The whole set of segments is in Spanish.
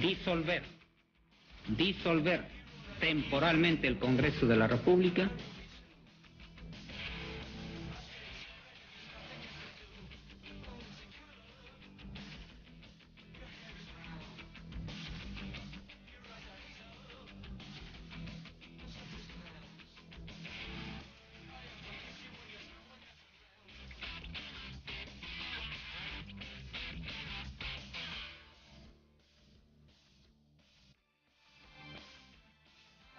disolver temporalmente el Congreso de la República.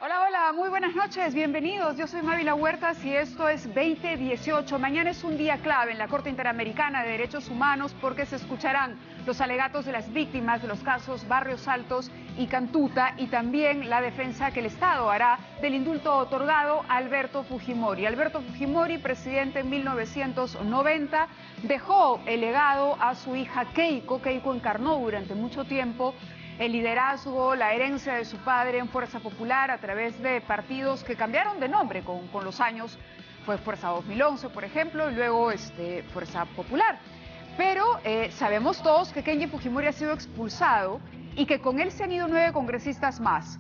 Hola, muy buenas noches, bienvenidos. Yo soy Mávila Huertas y esto es 2018. Mañana es un día clave en la Corte Interamericana de Derechos Humanos porque se escucharán los alegatos de las víctimas de los casos Barrios Altos y Cantuta y también la defensa que el Estado hará del indulto otorgado a Alberto Fujimori. Alberto Fujimori, presidente en 1990, dejó el legado a su hija Keiko. Keiko encarnó durante mucho tiempo el liderazgo, la herencia de su padre en Fuerza Popular a través de partidos que cambiaron de nombre con los años. Fue Fuerza 2011, por ejemplo, y luego Fuerza Popular. Pero sabemos todos que Kenji Fujimori ha sido expulsado y que con él se han ido 9 congresistas más.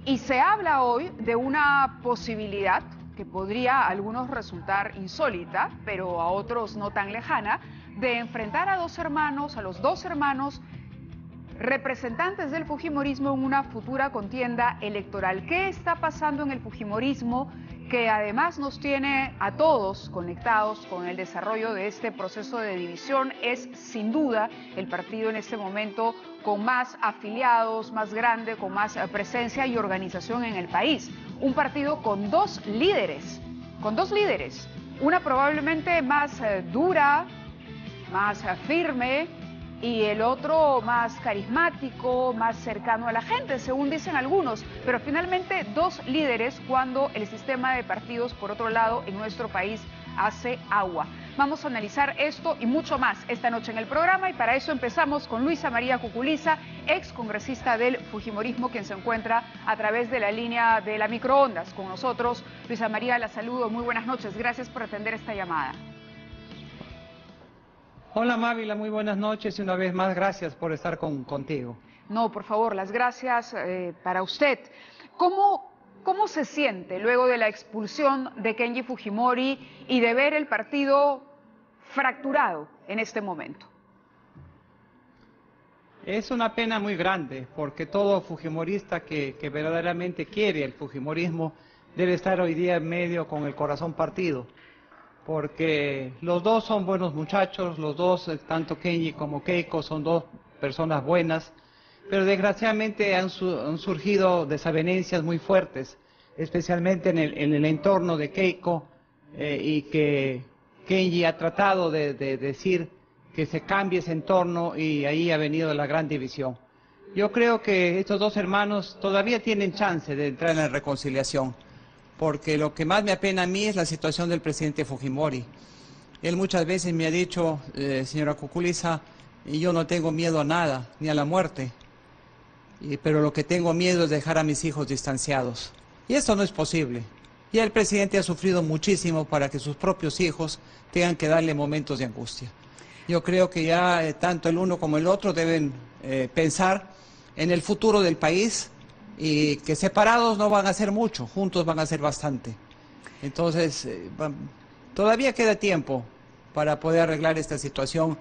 Y se habla hoy de una posibilidad que podría a algunos resultar insólita, pero a otros no tan lejana, de enfrentar a los dos hermanos representantes del fujimorismo en una futura contienda electoral. ¿Qué está pasando en el fujimorismo que además nos tiene a todos conectados con el desarrollo de este proceso de división? Es sin duda el partido en este momento con más afiliados, más grande, con más presencia y organización en el país. Un partido con dos líderes, una probablemente más dura, más firme, y el otro más carismático, más cercano a la gente, según dicen algunos, pero finalmente dos líderes cuando el sistema de partidos, por otro lado, en nuestro país hace agua. Vamos a analizar esto y mucho más esta noche en el programa y para eso empezamos con Luisa María Cuculiza, ex congresista del fujimorismo, quien se encuentra a través de la línea de la microondas con nosotros. Luisa María, la saludo, muy buenas noches, gracias por atender esta llamada. Hola Mávila, muy buenas noches y una vez más gracias por estar contigo. No, por favor, las gracias para usted. ¿Cómo se siente luego de la expulsión de Kenji Fujimori y de ver el partido fracturado en este momento? Es una pena muy grande porque todo fujimorista que verdaderamente quiere el fujimorismo debe estar hoy día en medio con el corazón partido. Porque los dos son buenos muchachos, los dos, tanto Kenji como Keiko, son dos personas buenas, pero desgraciadamente han surgido desavenencias muy fuertes, especialmente en el entorno de Keiko, y que Kenji ha tratado de decir que se cambie ese entorno y ahí ha venido la gran división. Yo creo que estos dos hermanos todavía tienen chance de entrar en la reconciliación, porque lo que más me apena a mí es la situación del presidente Fujimori. Él muchas veces me ha dicho, señora Cuculiza, yo no tengo miedo a nada, ni a la muerte, pero lo que tengo miedo es dejar a mis hijos distanciados. Y eso no es posible. Y el presidente ha sufrido muchísimo para que sus propios hijos tengan que darle momentos de angustia. Yo creo que ya tanto el uno como el otro deben pensar en el futuro del país, y que separados no van a hacer mucho, juntos van a hacer bastante. Entonces, todavía queda tiempo para poder arreglar esta situación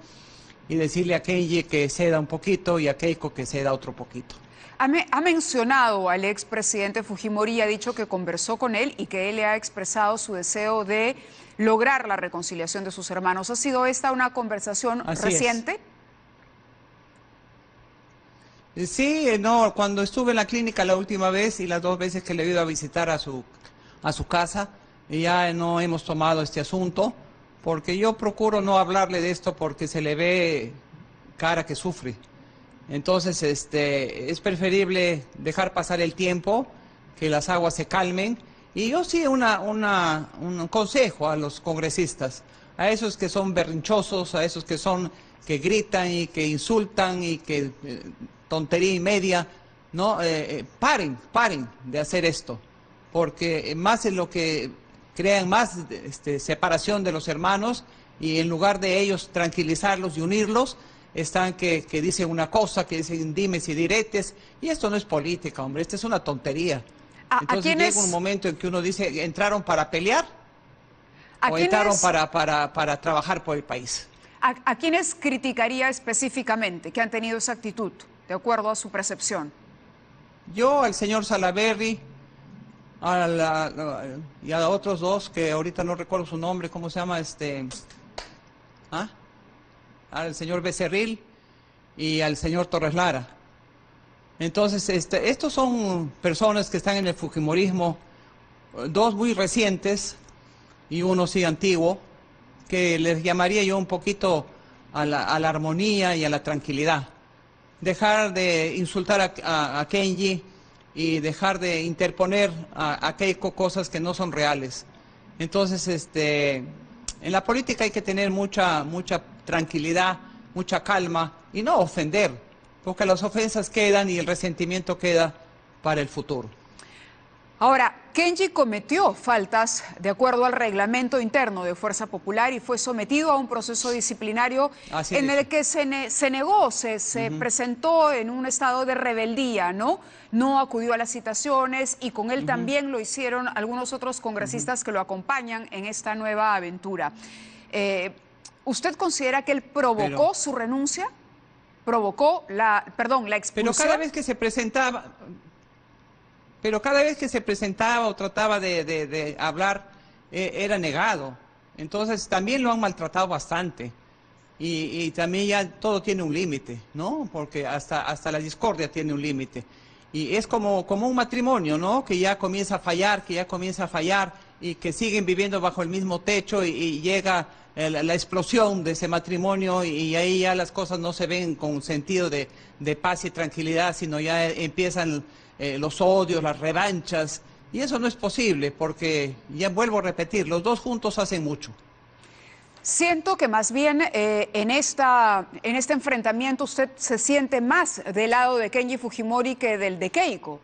y decirle a Kenji que ceda un poquito y a Keiko que ceda otro poquito. Ha mencionado al expresidente Fujimori, ha dicho que conversó con él y que él le ha expresado su deseo de lograr la reconciliación de sus hermanos. ¿Ha sido esta una conversación reciente? Sí, no, cuando estuve en la clínica la última vez y las 2 veces que le he ido a visitar a su casa, ya no hemos tomado este asunto, porque yo procuro no hablarle de esto porque se le ve cara que sufre. Entonces, es preferible dejar pasar el tiempo, que las aguas se calmen, y yo sí un consejo a los congresistas, a esos que son berrinchosos, a esos que gritan y que insultan y que tontería y media, ¿no? Paren de hacer esto, porque más es lo que crean más separación de los hermanos, y en lugar de ellos tranquilizarlos y unirlos, están que dicen una cosa, que dicen dimes y diretes, y esto no es política, hombre, esto es una tontería. Entonces llega un momento en que uno dice, ¿entraron para pelear o entraron para trabajar por el país? ¿A quiénes criticaría específicamente que han tenido esa actitud, de acuerdo a su percepción? Yo al señor Salaverry y a otros dos, que ahorita no recuerdo su nombre, ¿cómo se llama? Al señor Becerril y al señor Torres Lara. Entonces, estos son personas que están en el fujimorismo, dos muy recientes y uno sí antiguo, que les llamaría yo un poquito a la armonía y a la tranquilidad. Dejar de insultar a Kenji y dejar de interponer a Keiko cosas que no son reales. Entonces, en la política hay que tener mucha tranquilidad, mucha calma y no ofender, porque las ofensas quedan y el resentimiento queda para el futuro. Ahora, Kenji cometió faltas de acuerdo al reglamento interno de Fuerza Popular y fue sometido a un proceso disciplinario en el que se negó, se presentó en un estado de rebeldía, ¿no? No acudió a las citaciones y con él también lo hicieron algunos otros congresistas que lo acompañan en esta nueva aventura. ¿Usted considera que él provocó su renuncia? ¿Provocó la expulsión? Pero cada vez que se presentaba o trataba de hablar, era negado. Entonces también lo han maltratado bastante. Y también ya todo tiene un límite, ¿no? Porque hasta la discordia tiene un límite. Y es como un matrimonio, ¿no? Que ya comienza a fallar, y que siguen viviendo bajo el mismo techo y llega la explosión de ese matrimonio y ahí ya las cosas no se ven con sentido de paz y tranquilidad, sino ya empiezan los odios, las revanchas, y eso no es posible porque, ya vuelvo a repetir, los dos juntos hacen mucho. Siento que más bien en este enfrentamiento usted se siente más del lado de Kenji Fujimori que del de Keiko.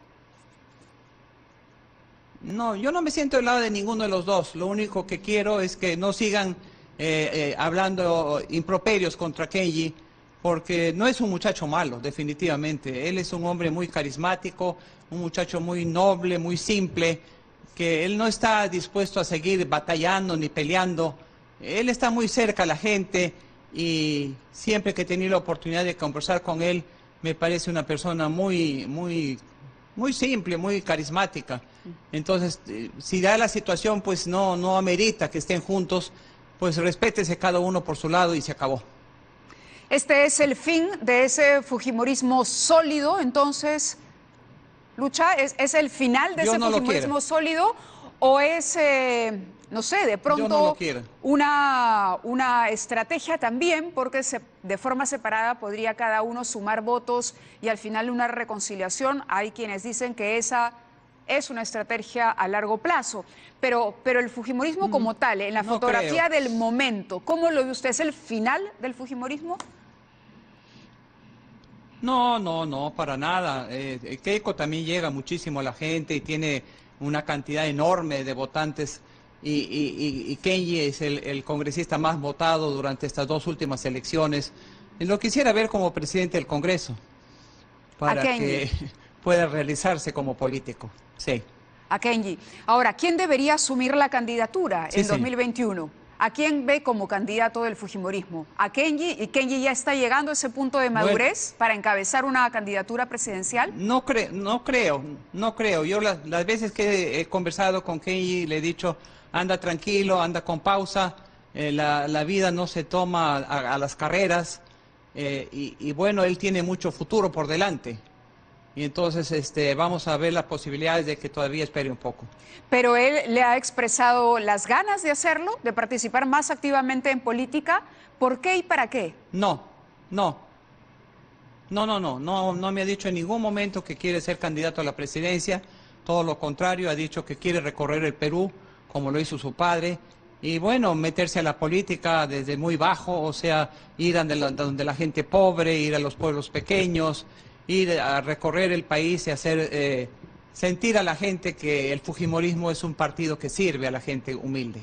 No, yo no me siento del lado de ninguno de los dos. Lo único que quiero es que no sigan hablando improperios contra Kenji, porque no es un muchacho malo, definitivamente. Él es un hombre muy carismático, un muchacho muy noble, muy simple, que él no está dispuesto a seguir batallando ni peleando. Él está muy cerca a la gente y siempre que he tenido la oportunidad de conversar con él, me parece una persona muy simple, muy carismática. Entonces, si da la situación, pues no amerita que estén juntos, pues respétese cada uno por su lado y se acabó. ¿Este es el fin de ese fujimorismo sólido, entonces, Lucha? ¿Es el final de ese fujimorismo sólido o es, no sé, de pronto una estrategia también, porque de forma separada podría cada uno sumar votos y al final una reconciliación? Hay quienes dicen que esa es una estrategia a largo plazo, pero el fujimorismo como tal, en la fotografía del momento, ¿cómo lo ve usted? ¿Es el final del fujimorismo? No, para nada. Keiko también llega muchísimo a la gente y tiene una cantidad enorme de votantes y Kenji es el congresista más votado durante estas dos últimas elecciones. Lo quisiera ver como presidente del Congreso para que pueda realizarse como político. Sí. A Kenji. Ahora, ¿quién debería asumir la candidatura en 2021? ¿A quién ve como candidato del fujimorismo? ¿A Kenji? ¿Y Kenji ya está llegando a ese punto de madurez para encabezar una candidatura presidencial? No creo. Yo las veces que he conversado con Kenji le he dicho, anda tranquilo, anda con pausa, la vida no se toma a las carreras, y bueno, él tiene mucho futuro por delante. Y entonces vamos a ver las posibilidades de que todavía espere un poco. Pero él le ha expresado las ganas de hacerlo, de participar más activamente en política. ¿Por qué y para qué? No me ha dicho en ningún momento que quiere ser candidato a la presidencia. Todo lo contrario, ha dicho que quiere recorrer el Perú, como lo hizo su padre. Y bueno, meterse a la política desde muy bajo, o sea, ir donde la gente pobre, ir a los pueblos pequeños, ir a recorrer el país y hacer sentir a la gente que el fujimorismo es un partido que sirve a la gente humilde.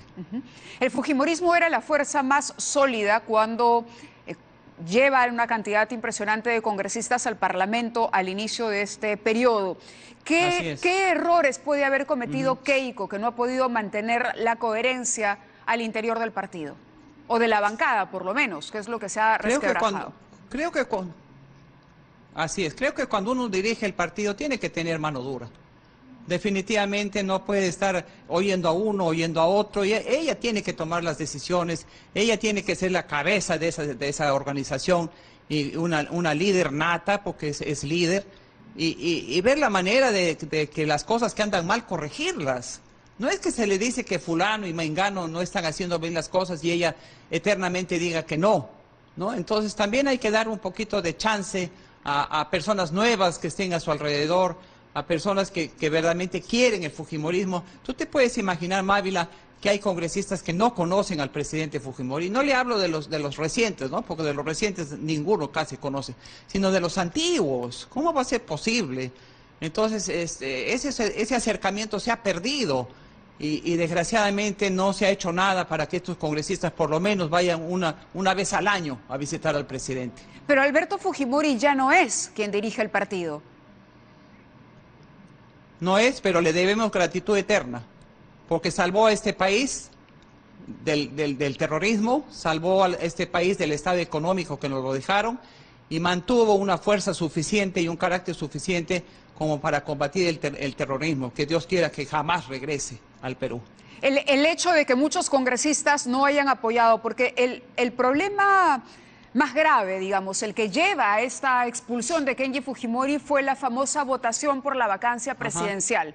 El fujimorismo era la fuerza más sólida cuando lleva una cantidad impresionante de congresistas al Parlamento al inicio de este periodo. ¿Qué errores puede haber cometido Keiko que no ha podido mantener la coherencia al interior del partido? O de la bancada, por lo menos, que es lo que se ha resquebrajado. Así es, creo que cuando uno dirige el partido tiene que tener mano dura. Definitivamente no puede estar oyendo a uno, oyendo a otro. Ella tiene que tomar las decisiones, ella tiene que ser la cabeza de esa organización y una líder nata, porque es líder, y ver la manera de que las cosas que andan mal, corregirlas. No es que se le dice que fulano y mengano no están haciendo bien las cosas y ella eternamente diga que no, ¿no? Entonces también hay que dar un poquito de chance a personas nuevas que estén a su alrededor, a personas que verdaderamente quieren el fujimorismo. Tú te puedes imaginar, Mávila, que hay congresistas que no conocen al presidente Fujimori. No le hablo de los recientes, ¿no? Porque de los recientes ninguno casi conoce, sino de los antiguos. ¿Cómo va a ser posible? Entonces, ese acercamiento se ha perdido y desgraciadamente no se ha hecho nada para que estos congresistas por lo menos vayan una vez al año a visitar al presidente. Pero Alberto Fujimori ya no es quien dirige el partido. No es, pero le debemos gratitud eterna, porque salvó a este país del terrorismo, salvó a este país del estado económico que nos lo dejaron y mantuvo una fuerza suficiente y un carácter suficiente como para combatir el terrorismo, que Dios quiera que jamás regrese al Perú. El hecho de que muchos congresistas no hayan apoyado, porque el problema más grave, digamos, el que lleva a esta expulsión de Kenji Fujimori fue la famosa votación por la vacancia presidencial.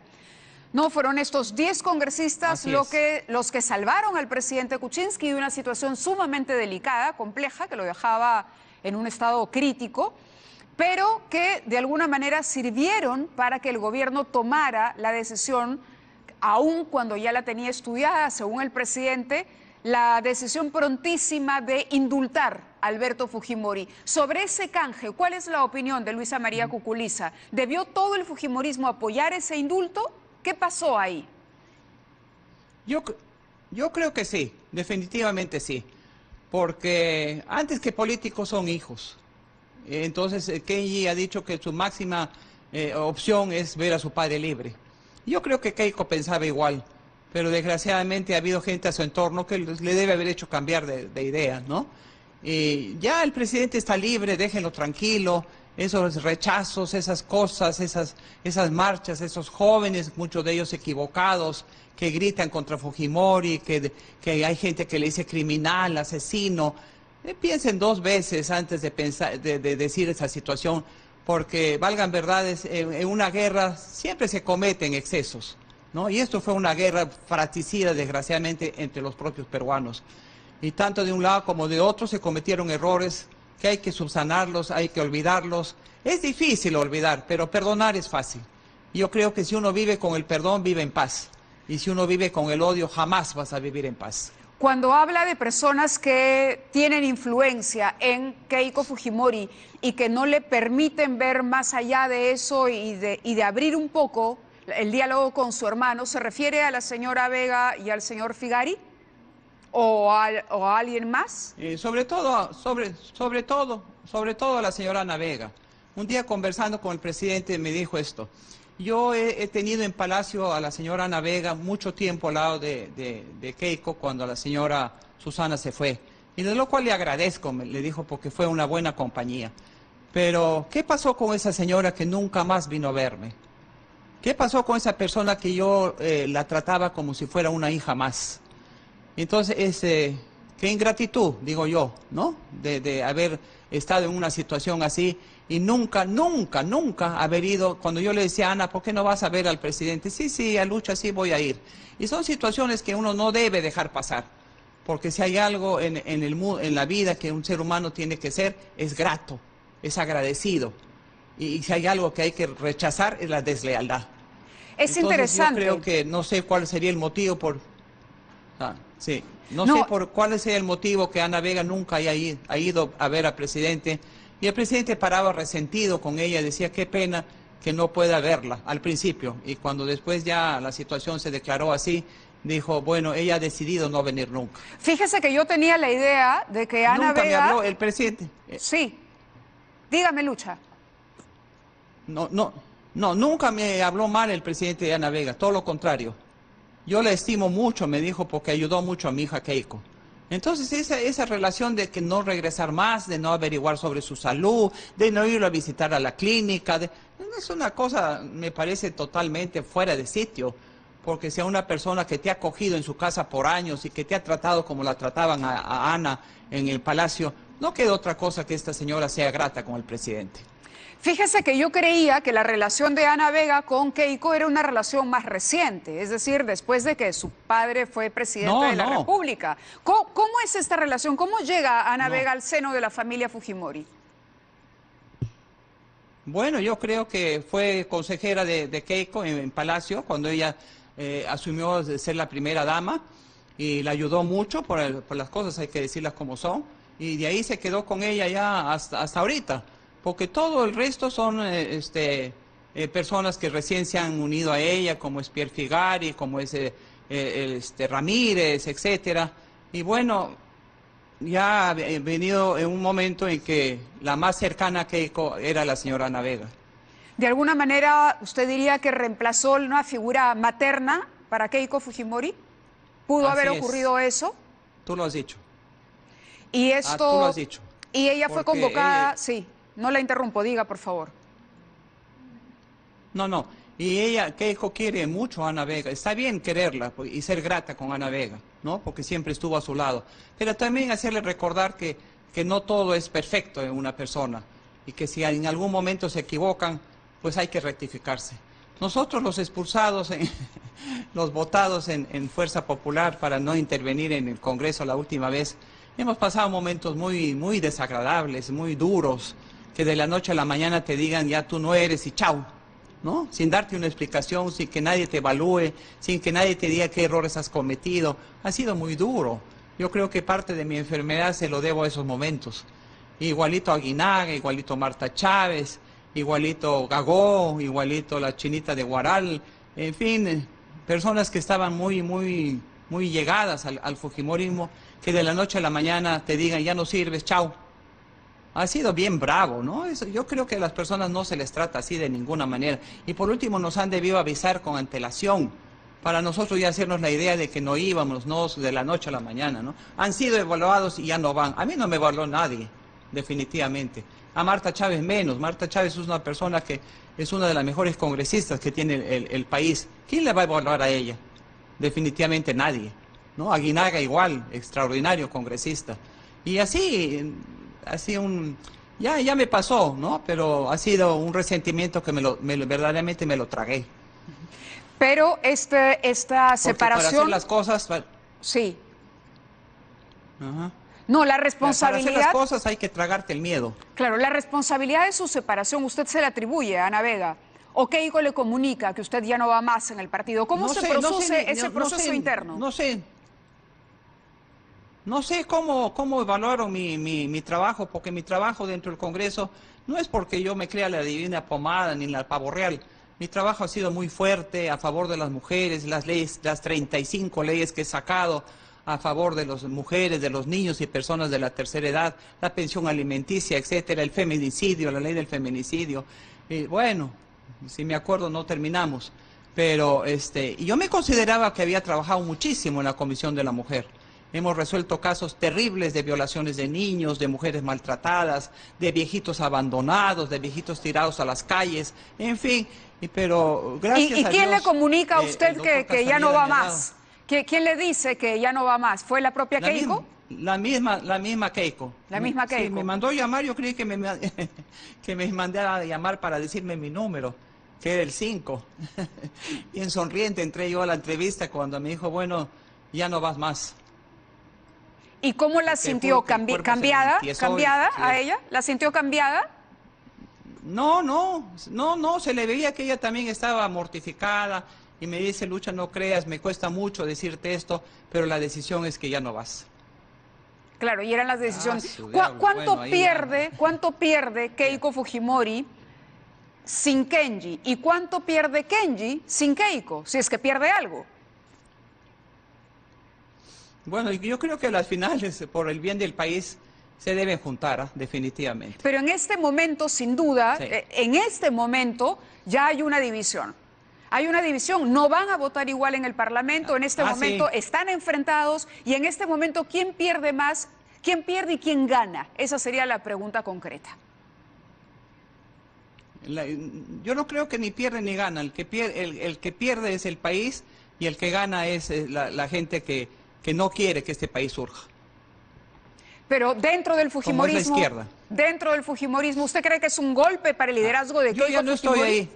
No fueron estos 10 congresistas los que salvaron al presidente Kuczynski de una situación sumamente delicada, compleja, que lo dejaba en un estado crítico, pero que de alguna manera sirvieron para que el gobierno tomara la decisión, aun cuando ya la tenía estudiada, según el presidente, la decisión prontísima de indultar a Alberto Fujimori. Sobre ese canje, ¿cuál es la opinión de Luisa María Cuculiza? ¿Debió todo el fujimorismo apoyar ese indulto? ¿Qué pasó ahí? Yo creo que sí, definitivamente sí, porque antes que políticos son hijos. Entonces Kenji ha dicho que su máxima opción es ver a su padre libre. Yo creo que Keiko pensaba igual, pero desgraciadamente ha habido gente a su entorno que le debe haber hecho cambiar de idea, ¿no? Ya el presidente está libre, déjenlo tranquilo. Esos rechazos, esas cosas, esas marchas, esos jóvenes, muchos de ellos equivocados, que gritan contra Fujimori, que hay gente que le dice criminal, asesino. Piensen 2 veces antes de decir esa situación, porque valgan verdades, en una guerra siempre se cometen excesos, ¿no? Y esto fue una guerra fratricida, desgraciadamente, entre los propios peruanos. Y tanto de un lado como de otro se cometieron errores que hay que subsanarlos, hay que olvidarlos. Es difícil olvidar, pero perdonar es fácil. Yo creo que si uno vive con el perdón, vive en paz. Y si uno vive con el odio, jamás vas a vivir en paz. Cuando habla de personas que tienen influencia en Keiko Fujimori y que no le permiten ver más allá de eso y de abrir un poco el diálogo con su hermano, ¿se refiere a la señora Vega y al señor Figari? ¿O a alguien más? Sobre todo a la señora Ana Vega. Un día conversando con el presidente me dijo esto. Yo he tenido en Palacio a la señora Ana Vega mucho tiempo al lado de Keiko cuando la señora Susana se fue. Y de lo cual le agradezco, le dijo, porque fue una buena compañía. Pero, ¿qué pasó con esa señora que nunca más vino a verme? ¿Qué pasó con esa persona que yo la trataba como si fuera una hija más? Entonces, qué ingratitud, digo yo, ¿no? De haber estado en una situación así y nunca haber ido. Cuando yo le decía a Ana, ¿por qué no vas a ver al presidente? Sí, a Lucha sí voy a ir. Y son situaciones que uno no debe dejar pasar, porque si hay algo en la vida que un ser humano tiene que ser, es grato, es agradecido. Y si hay algo que hay que rechazar, es la deslealtad. Es Entonces, interesante. Yo creo que no sé cuál sería el motivo sé por cuál sería el motivo que Ana Vega nunca ha ido a ver al presidente. Y el presidente paraba resentido con ella, decía qué pena que no pueda verla al principio. Y cuando después ya la situación se declaró así, dijo, bueno, ella ha decidido no venir nunca. Fíjese que yo tenía la idea de que Ana Nunca Vega... me habló el presidente. Sí. Dígame, Lucha. No, nunca me habló mal el presidente de Ana Vega, todo lo contrario. Yo la estimo mucho, me dijo, porque ayudó mucho a mi hija Keiko. Entonces esa relación de que no regresar más, de no averiguar sobre su salud, de no irlo a visitar a la clínica, es una cosa, me parece totalmente fuera de sitio. Porque si a una persona que te ha acogido en su casa por años y que te ha tratado como la trataban a Ana en el palacio, no queda otra cosa que esta señora sea grata con el presidente. Fíjese que yo creía que la relación de Ana Vega con Keiko era una relación más reciente, es decir, después de que su padre fue presidente de la República. ¿Cómo es esta relación? ¿Cómo llega Ana Vega al seno de la familia Fujimori? Bueno, yo creo que fue consejera de Keiko en Palacio cuando ella asumió de ser la primera dama y la ayudó mucho por las cosas, hay que decirlas como son, y de ahí se quedó con ella ya hasta ahorita. Porque todo el resto son personas que recién se han unido a ella, como es Pierre Figari, como es Ramírez, etcétera. Y bueno, ya ha venido en un momento en que la más cercana a Keiko era la señora Ana Vega. De alguna manera, ¿usted diría que reemplazó una figura materna para Keiko Fujimori? ¿Pudo haber ocurrido eso? Tú lo has dicho. Y esto... tú lo has dicho. Y ella fue convocada... Sí. No la interrumpo, diga, por favor. No. Y Keiko quiere mucho a Ana Vega. Está bien quererla y ser grata con Ana Vega, ¿no? Porque siempre estuvo a su lado. Pero también hacerle recordar que no todo es perfecto en una persona. Y que si en algún momento se equivocan, pues hay que rectificarse. Nosotros los expulsados, los votados en Fuerza Popular para no intervenir en el Congreso la última vez, hemos pasado momentos muy desagradables, muy duros, que de la noche a la mañana te digan ya tú no eres y chau, ¿no? Sin darte una explicación, sin que nadie te evalúe, sin que nadie te diga qué errores has cometido. Ha sido muy duro. Yo creo que parte de mi enfermedad se lo debo a esos momentos. Igualito a Aguinaga, igualito Marta Chávez, igualito Gagó, igualito la Chinita de Huaral, en fin, personas que estaban muy llegadas al fujimorismo, que de la noche a la mañana te digan ya no sirves, chau. Ha sido bien bravo, ¿no? Yo creo que a las personas no se les trata así de ninguna manera. Y por último nos han debido avisar con antelación, para nosotros ya hacernos la idea de que no íbamos, no de la noche a la mañana, ¿no? Han sido evaluados y ya no van. A mí no me evaluó nadie, definitivamente. A Marta Chávez menos. Marta Chávez es una persona que es una de las mejores congresistas que tiene el país. ¿Quién le va a evaluar a ella? Definitivamente nadie, ¿no? Aguinaga igual, extraordinario congresista. Y así ya me pasó, ¿no? Pero ha sido un resentimiento que verdaderamente me lo tragué. Pero esta separación... Para hacer las cosas... Sí. Ajá. No, la responsabilidad... Para hacer las cosas hay que tragarte el miedo. Claro, la responsabilidad de su separación, ¿usted se la atribuye a Ana Vega? ¿O Keiko le comunica que usted ya no va más en el partido? ¿Cómo se produce ese proceso interno? No sé cómo evaluaron mi trabajo, porque mi trabajo dentro del Congreso no es porque yo me crea la divina pomada ni la pavo real. Mi trabajo ha sido muy fuerte a favor de las mujeres, las 35 leyes que he sacado a favor de las mujeres, de los niños y personas de la tercera edad, la pensión alimenticia, etcétera, el feminicidio, la ley del feminicidio. Bueno, si me acuerdo no terminamos, pero yo me consideraba que había trabajado muchísimo en la Comisión de la Mujer. Hemos resuelto casos terribles de violaciones de niños, de mujeres maltratadas, de viejitos abandonados, de viejitos tirados a las calles, en fin, pero gracias a Dios... ¿Y quién le comunica a usted que ya no va más? ¿Quién le dice que ya no va más? ¿Fue la propia Keiko? La misma Keiko. La misma Keiko. Sí, me mandó a llamar, yo creí que me mandé a llamar para decirme mi número, que era el 5. Bien sonriente entré yo a la entrevista cuando me dijo, bueno, ya no vas más. ¿Y cómo la sintió? ¿Cambiada a ella? ¿La sintió cambiada? No, se le veía que ella también estaba mortificada y me dice, Lucha, no creas, me cuesta mucho decirte esto, pero la decisión es que ya no vas. Claro, y eran las decisiones. ¿Cuánto pierde Keiko Fujimori sin Kenji? ¿Y cuánto pierde Kenji sin Keiko? Si es que pierde algo. Bueno, yo creo que las finales, por el bien del país, se deben juntar, definitivamente. Pero en este momento, sin duda, Sí. en este momento ya hay una división. Hay una división, no van a votar igual en el Parlamento, en este momento sí. están enfrentados y en este momento, ¿quién pierde más? ¿Quién pierde y quién gana? Esa sería la pregunta concreta. Yo no creo que ni pierde ni gana. El que pierde es el país y el que gana es la gente que no quiere que este país surja. Pero dentro del fujimorismo, ¿usted cree que es un golpe para el liderazgo de Keiko Yo ya no estoy Fujimori? ahí.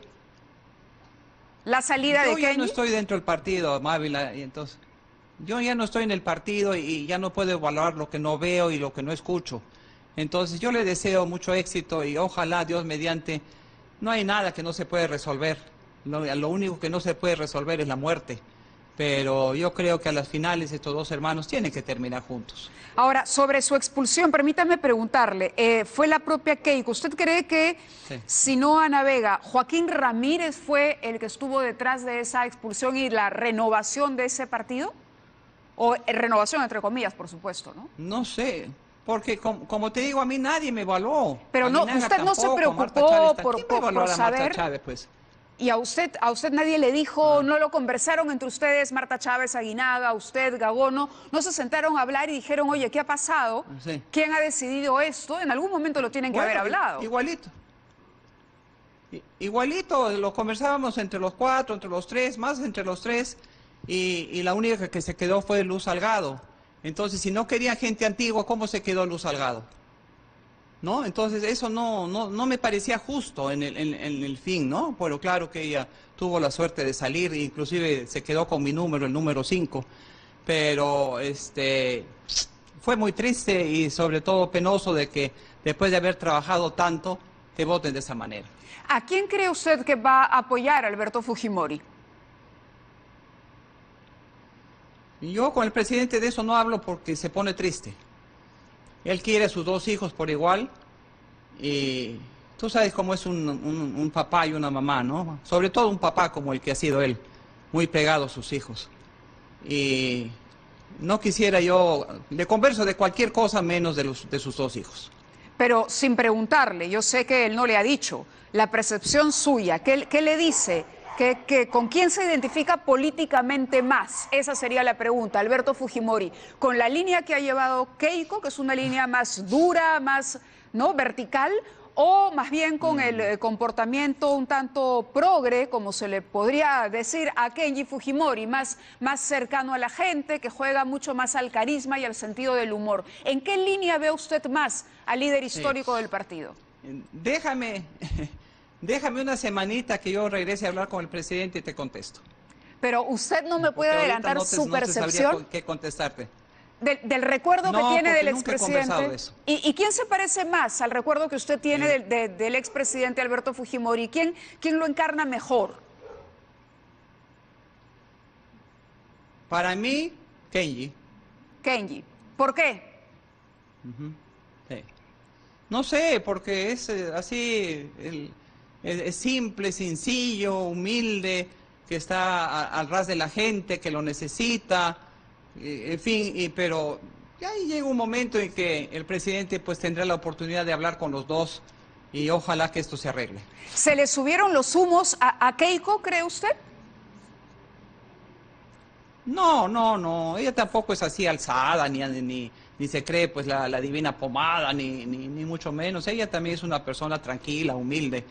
La salida de Yo ya Kenji. no estoy dentro del partido, Mávila, y entonces yo ya no estoy en el partido y ya no puedo evaluar lo que no veo y lo que no escucho. Entonces yo le deseo mucho éxito y ojalá, Dios mediante, no hay nada que no se puede resolver. Lo único que no se puede resolver es la muerte. Pero yo creo que a las finales estos dos hermanos tienen que terminar juntos. Ahora, sobre su expulsión, permítame preguntarle, fue la propia Keiko. ¿Usted cree que, Sí. si no Ana Vega, Joaquín Ramírez fue el que estuvo detrás de esa expulsión y la renovación de ese partido? O renovación, entre comillas, por supuesto, ¿no? No sé, porque como te digo, a mí nadie me evaluó. Pero A no, Minaga usted no se tampoco, Marta preocupó Chávez, por ¿quién me evaluó a la Marta saber. Chávez, pues? Y a usted nadie le dijo, no lo conversaron entre ustedes, Marta Chávez, Aguinaga, usted, Gagono, no se sentaron a hablar y dijeron, oye, ¿qué ha pasado? Sí. ¿Quién ha decidido esto? En algún momento lo tienen que Bueno, haber hablado. Igualito. Igualito, lo conversábamos entre los cuatro, entre los tres, más entre los tres, y la única que se quedó fue Luz Salgado. Entonces, si no quería gente antigua, ¿cómo se quedó Luz Salgado? ¿No? Entonces eso no me parecía justo en el fin, ¿no? Pero claro que ella tuvo la suerte de salir, inclusive se quedó con mi número, el número 5, pero fue muy triste y sobre todo penoso de que después de haber trabajado tanto, te voten de esa manera. ¿A quién cree usted que va a apoyar a Alberto Fujimori? Yo con el presidente de eso no hablo porque se pone triste. Él quiere a sus dos hijos por igual y tú sabes cómo es un papá y una mamá, ¿no? Sobre todo un papá como el que ha sido él, muy pegado a sus hijos. Y no quisiera yo, le converso de cualquier cosa menos de sus dos hijos. Pero sin preguntarle, yo sé que él no le ha dicho, la percepción suya, ¿qué le dice? ¿Con quién se identifica políticamente más? Esa sería la pregunta, Alberto Fujimori. ¿Con la línea que ha llevado Keiko, que es una línea más dura, más vertical, o más bien con el comportamiento un tanto progre, como se le podría decir a Kenji Fujimori, más cercano a la gente, que juega mucho más al carisma y al sentido del humor? ¿En qué línea ve usted más al líder histórico del partido? Déjame una semanita que yo regrese a hablar con el presidente y te contesto. Pero usted no me puede adelantar su percepción. No sabría qué contestarte. Del recuerdo que tiene del expresidente. ¿Y quién se parece más al recuerdo que usted tiene del expresidente Alberto Fujimori? ¿Quién lo encarna mejor? Para mí, Kenji. Kenji. ¿Por qué? Sí. No sé, porque es así, es simple, sencillo, humilde, que está al ras de la gente, que lo necesita, en fin, pero ya llega un momento en que el presidente pues tendrá la oportunidad de hablar con los dos y ojalá que esto se arregle. ¿Se le subieron los humos a Keiko, cree usted? No, ella tampoco es así alzada, ni se cree pues la divina pomada, ni mucho menos. Ella también es una persona tranquila, humilde,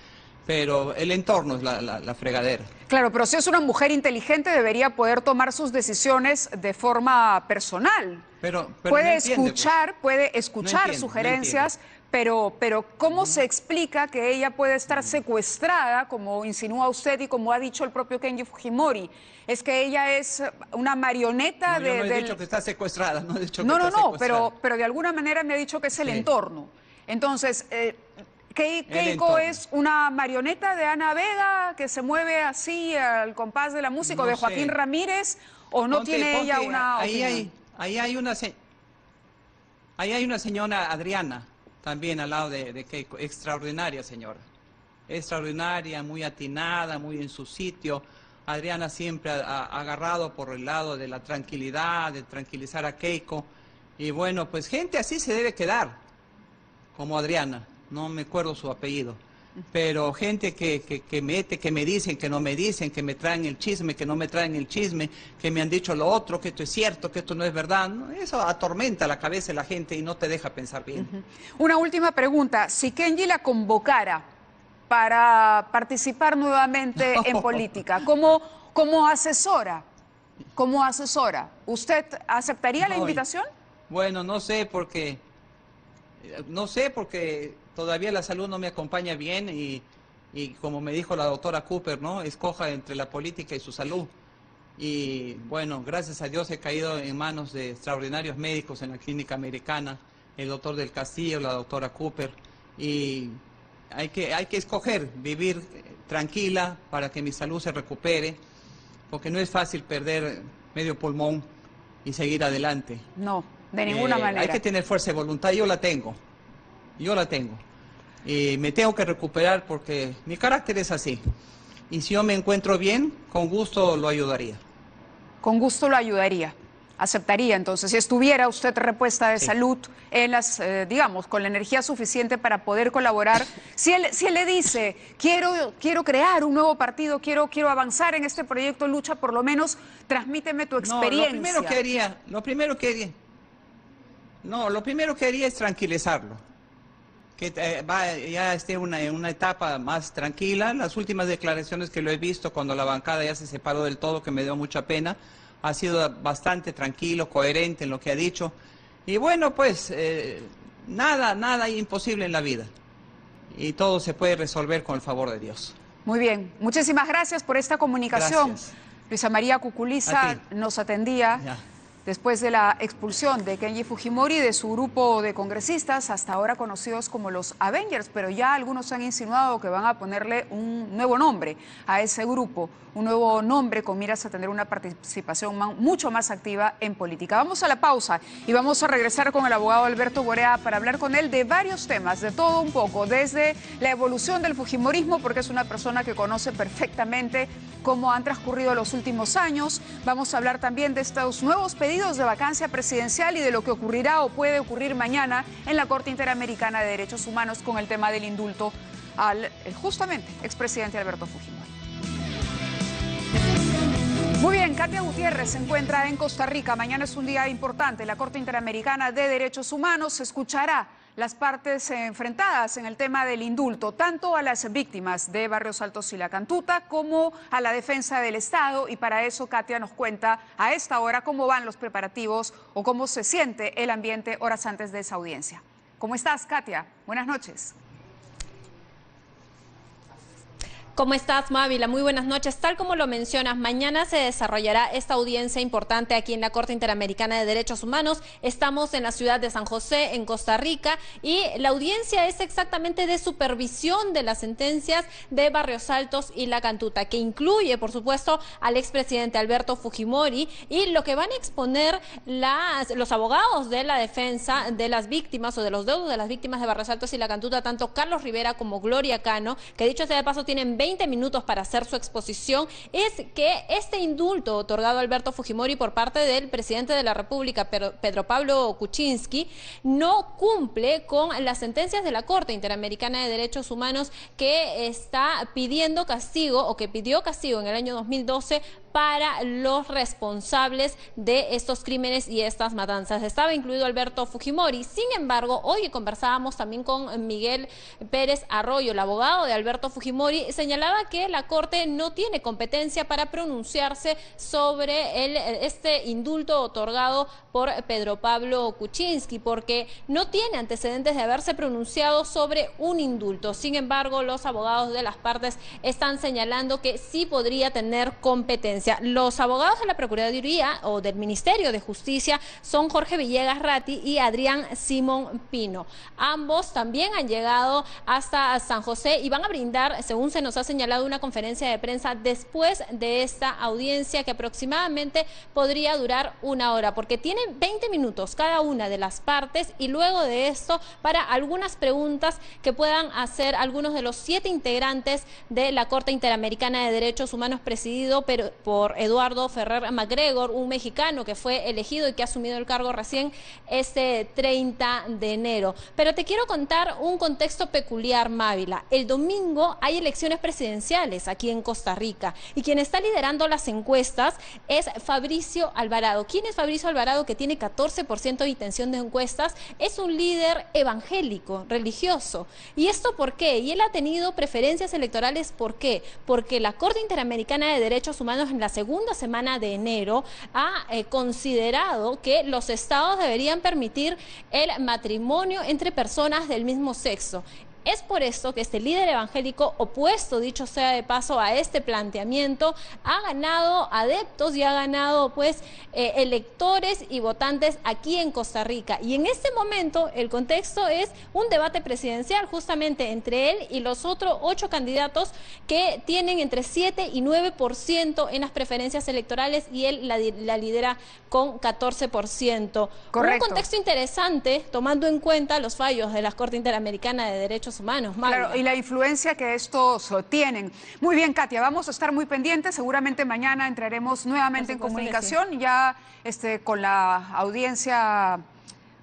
pero el entorno es la fregadera. Claro, pero si es una mujer inteligente debería poder tomar sus decisiones de forma personal. Pero puede no entiende, escuchar sugerencias, pero ¿cómo se explica que ella puede estar secuestrada, como insinúa usted y como ha dicho el propio Kenji Fujimori? Es que ella es una marioneta yo no he dicho que está secuestrada, no he dicho que está secuestrada. pero de alguna manera me ha dicho que es el entorno. Entonces, Keiko es una marioneta de Ana Vega que se mueve así al compás de la música, o de Joaquín Ramírez, o no tiene ella una opinión. Ahí hay una señora Adriana, también al lado de Keiko, extraordinaria señora, extraordinaria, muy atinada, muy en su sitio, Adriana siempre ha agarrado por el lado de la tranquilidad, de tranquilizar a Keiko. Y bueno, pues gente así se debe quedar, como Adriana, no me acuerdo su apellido. Pero gente que me dicen, que no me dicen, que me traen el chisme, que no me traen el chisme, que me han dicho lo otro, que esto es cierto, que esto no es verdad. ¿No? Eso atormenta la cabeza de la gente y no te deja pensar bien. Una última pregunta. Si Kenji la convocara para participar nuevamente en política, como asesora, ¿usted aceptaría la invitación? Bueno, no sé porque todavía la salud no me acompaña bien y como me dijo la doctora Cooper, ¿no? Escoja entre la política y su salud. Y bueno, gracias a Dios he caído en manos de extraordinarios médicos en la clínica americana, el doctor del Castillo, la doctora Cooper, y hay que escoger vivir tranquila para que mi salud se recupere, porque no es fácil perder medio pulmón y seguir adelante. No, de ninguna manera. Hay que tener fuerza de voluntad, yo la tengo. Y me tengo que recuperar porque mi carácter es así. Y si yo me encuentro bien, con gusto lo ayudaría. Con gusto lo ayudaría. Aceptaría entonces, si estuviera usted repuesta de salud, en las, digamos, con la energía suficiente para poder colaborar. Si él le dice, quiero crear un nuevo partido, quiero avanzar en este proyecto Lucha, por lo menos transmíteme tu experiencia. No, lo primero que haría es tranquilizarlo. Que ya esté en una etapa más tranquila. Las últimas declaraciones que lo he visto cuando la bancada ya se separó del todo, que me dio mucha pena, ha sido bastante tranquilo, coherente en lo que ha dicho. Y bueno, pues nada imposible en la vida. Y todo se puede resolver con el favor de Dios. Muy bien, muchísimas gracias por esta comunicación. Gracias. Luisa María Cuculiza nos atendía. Ya. Después de la expulsión de Kenji Fujimori y de su grupo de congresistas, hasta ahora conocidos como los Avengers, pero ya algunos han insinuado que van a ponerle un nuevo nombre a ese grupo, un nuevo nombre con miras a tener una participación mucho más activa en política. Vamos a la pausa y vamos a regresar con el abogado Alberto Borea para hablar con él de varios temas, de todo un poco, desde la evolución del fujimorismo, porque es una persona que conoce perfectamente cómo han transcurrido los últimos años. Vamos a hablar también de estos nuevos pedidos de vacancia presidencial y de lo que ocurrirá o puede ocurrir mañana en la Corte Interamericana de Derechos Humanos con el tema del indulto al justamente expresidente Alberto Fujimori. Muy bien, Katia Gutiérrez se encuentra en Costa Rica. Mañana es un día importante. La Corte Interamericana de Derechos Humanos se escuchará las partes enfrentadas en el tema del indulto, tanto a las víctimas de Barrios Altos y La Cantuta como a la defensa del Estado. Y para eso Katia nos cuenta a esta hora cómo van los preparativos o cómo se siente el ambiente horas antes de esa audiencia. ¿Cómo estás, Katia? Buenas noches. ¿Cómo estás, Mávila? Muy buenas noches. Tal como lo mencionas, mañana se desarrollará esta audiencia importante aquí en la Corte Interamericana de Derechos Humanos. Estamos en la ciudad de San José, en Costa Rica, y la audiencia es exactamente de supervisión de las sentencias de Barrios Altos y La Cantuta, que incluye, por supuesto, al expresidente Alberto Fujimori, y lo que van a exponer los abogados de la defensa de las víctimas o de los deudos de las víctimas de Barrios Altos y La Cantuta, tanto Carlos Rivera como Gloria Cano, que dicho sea de paso tienen 20 minutos para hacer su exposición, es que este indulto otorgado a Alberto Fujimori por parte del presidente de la República, Pedro Pablo Kuczynski, no cumple con las sentencias de la Corte Interamericana de Derechos Humanos, que está pidiendo castigo o que pidió castigo en el año 2012 para los responsables de estos crímenes y estas matanzas. Estaba incluido Alberto Fujimori. Sin embargo, hoy conversábamos también con Miguel Pérez Arroyo, el abogado de Alberto Fujimori, señalaba que la Corte no tiene competencia para pronunciarse sobre este indulto otorgado por Pedro Pablo Kuczynski, porque no tiene antecedentes de haberse pronunciado sobre un indulto. Sin embargo, los abogados de las partes están señalando que sí podría tener competencia. Los abogados de la Procuraduría o del Ministerio de Justicia son Jorge Villegas Ratti y Adrián Simón Pino. Ambos también han llegado hasta San José y van a brindar, según se nos ha señalado una conferencia de prensa después de esta audiencia que aproximadamente podría durar 1 hora, porque tienen 20 minutos cada una de las partes y luego de esto para algunas preguntas que puedan hacer algunos de los 7 integrantes de la Corte Interamericana de Derechos Humanos presidido por Eduardo Ferrer MacGregor, un mexicano que fue elegido y que ha asumido el cargo recién este 30 de enero. Pero te quiero contar un contexto peculiar, Mávila. El domingo hay elecciones presidenciales aquí en Costa Rica y quien está liderando las encuestas es Fabricio Alvarado. ¿Quién es Fabricio Alvarado, que tiene 14% de intención de encuestas? Es un líder evangélico, religioso. ¿Y esto por qué? Y él ha tenido preferencias electorales, ¿por qué? Porque la Corte Interamericana de Derechos Humanos en la segunda semana de enero ha considerado que los estados deberían permitir el matrimonio entre personas del mismo sexo. Es por esto que este líder evangélico, opuesto, dicho sea de paso, a este planteamiento, ha ganado adeptos y ha ganado electores y votantes aquí en Costa Rica. Y en este momento el contexto es un debate presidencial justamente entre él y los otros 8 candidatos que tienen entre 7 y 9% en las preferencias electorales, y él la lidera con 14%. Correcto. Un contexto interesante tomando en cuenta los fallos de la Corte Interamericana de Derechos Humanos. Claro, y la influencia que estos tienen. Muy bien, Katia, vamos a estar muy pendientes. Seguramente mañana entraremos nuevamente en comunicación, ya con la audiencia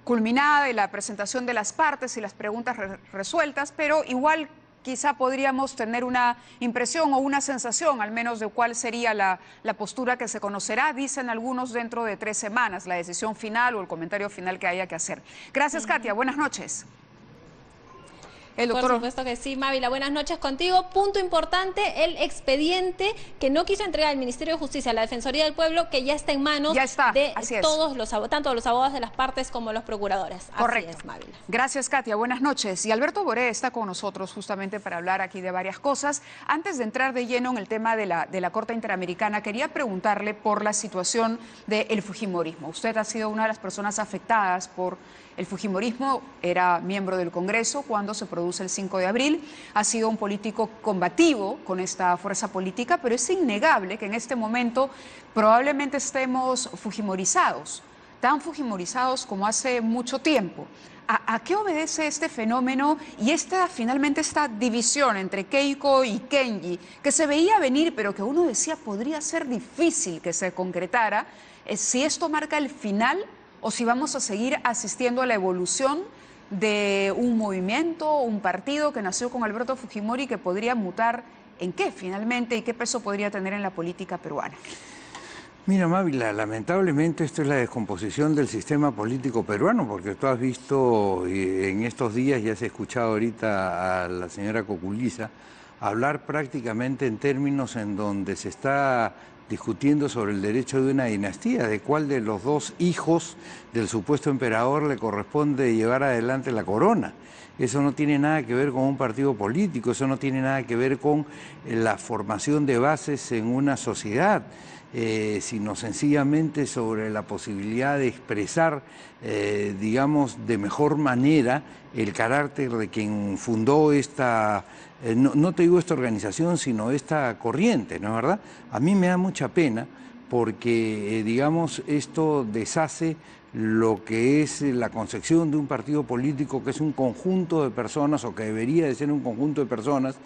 culminada y la presentación de las partes y las preguntas resueltas, pero igual quizá podríamos tener una impresión o una sensación, al menos, de cuál sería la postura que se conocerá, dicen algunos, dentro de 3 semanas, la decisión final o el comentario final que haya que hacer. Gracias, Katia. Buenas noches. Por supuesto que sí, Mávila. Buenas noches contigo. Punto importante, el expediente que no quiso entregar el Ministerio de Justicia a la Defensoría del Pueblo, que ya está en manos de todos tanto los abogados de las partes como los procuradores. Correcto. Así es, Mávila. Gracias, Katia. Buenas noches. Y Alberto Boré está con nosotros justamente para hablar aquí de varias cosas. Antes de entrar de lleno en el tema de la Corte Interamericana, quería preguntarle por la situación del fujimorismo. Usted ha sido una de las personas afectadas por el fujimorismo, era miembro del Congreso cuando se produce el 5 de abril, ha sido un político combativo con esta fuerza política, pero es innegable que en este momento probablemente estemos fujimorizados, tan fujimorizados como hace mucho tiempo. ¿A qué obedece este fenómeno y finalmente esta división entre Keiko y Kenji, que se veía venir, pero que uno decía podría ser difícil que se concretara? Si esto marca el final o si vamos a seguir asistiendo a la evolución de un movimiento, un partido que nació con Alberto Fujimori, que podría mutar en qué finalmente y qué peso podría tener en la política peruana. Mira, Mávila, lamentablemente esto es la descomposición del sistema político peruano, porque tú has visto en estos días, ya se ha escuchado ahorita a la señora Coculiza hablar prácticamente en términos en donde se está discutiendo sobre el derecho de una dinastía, de cuál de los 2 hijos del supuesto emperador le corresponde llevar adelante la corona. Eso no tiene nada que ver con un partido político, eso no tiene nada que ver con la formación de bases en una sociedad, sino sencillamente sobre la posibilidad de expresar, digamos, de mejor manera el carácter de quien fundó esta, no te digo esta organización, sino esta corriente, ¿no es verdad? A mí me da mucha pena porque, digamos, esto deshace lo que es la concepción de un partido político, que es un conjunto de personas, o que debería de ser un conjunto de personas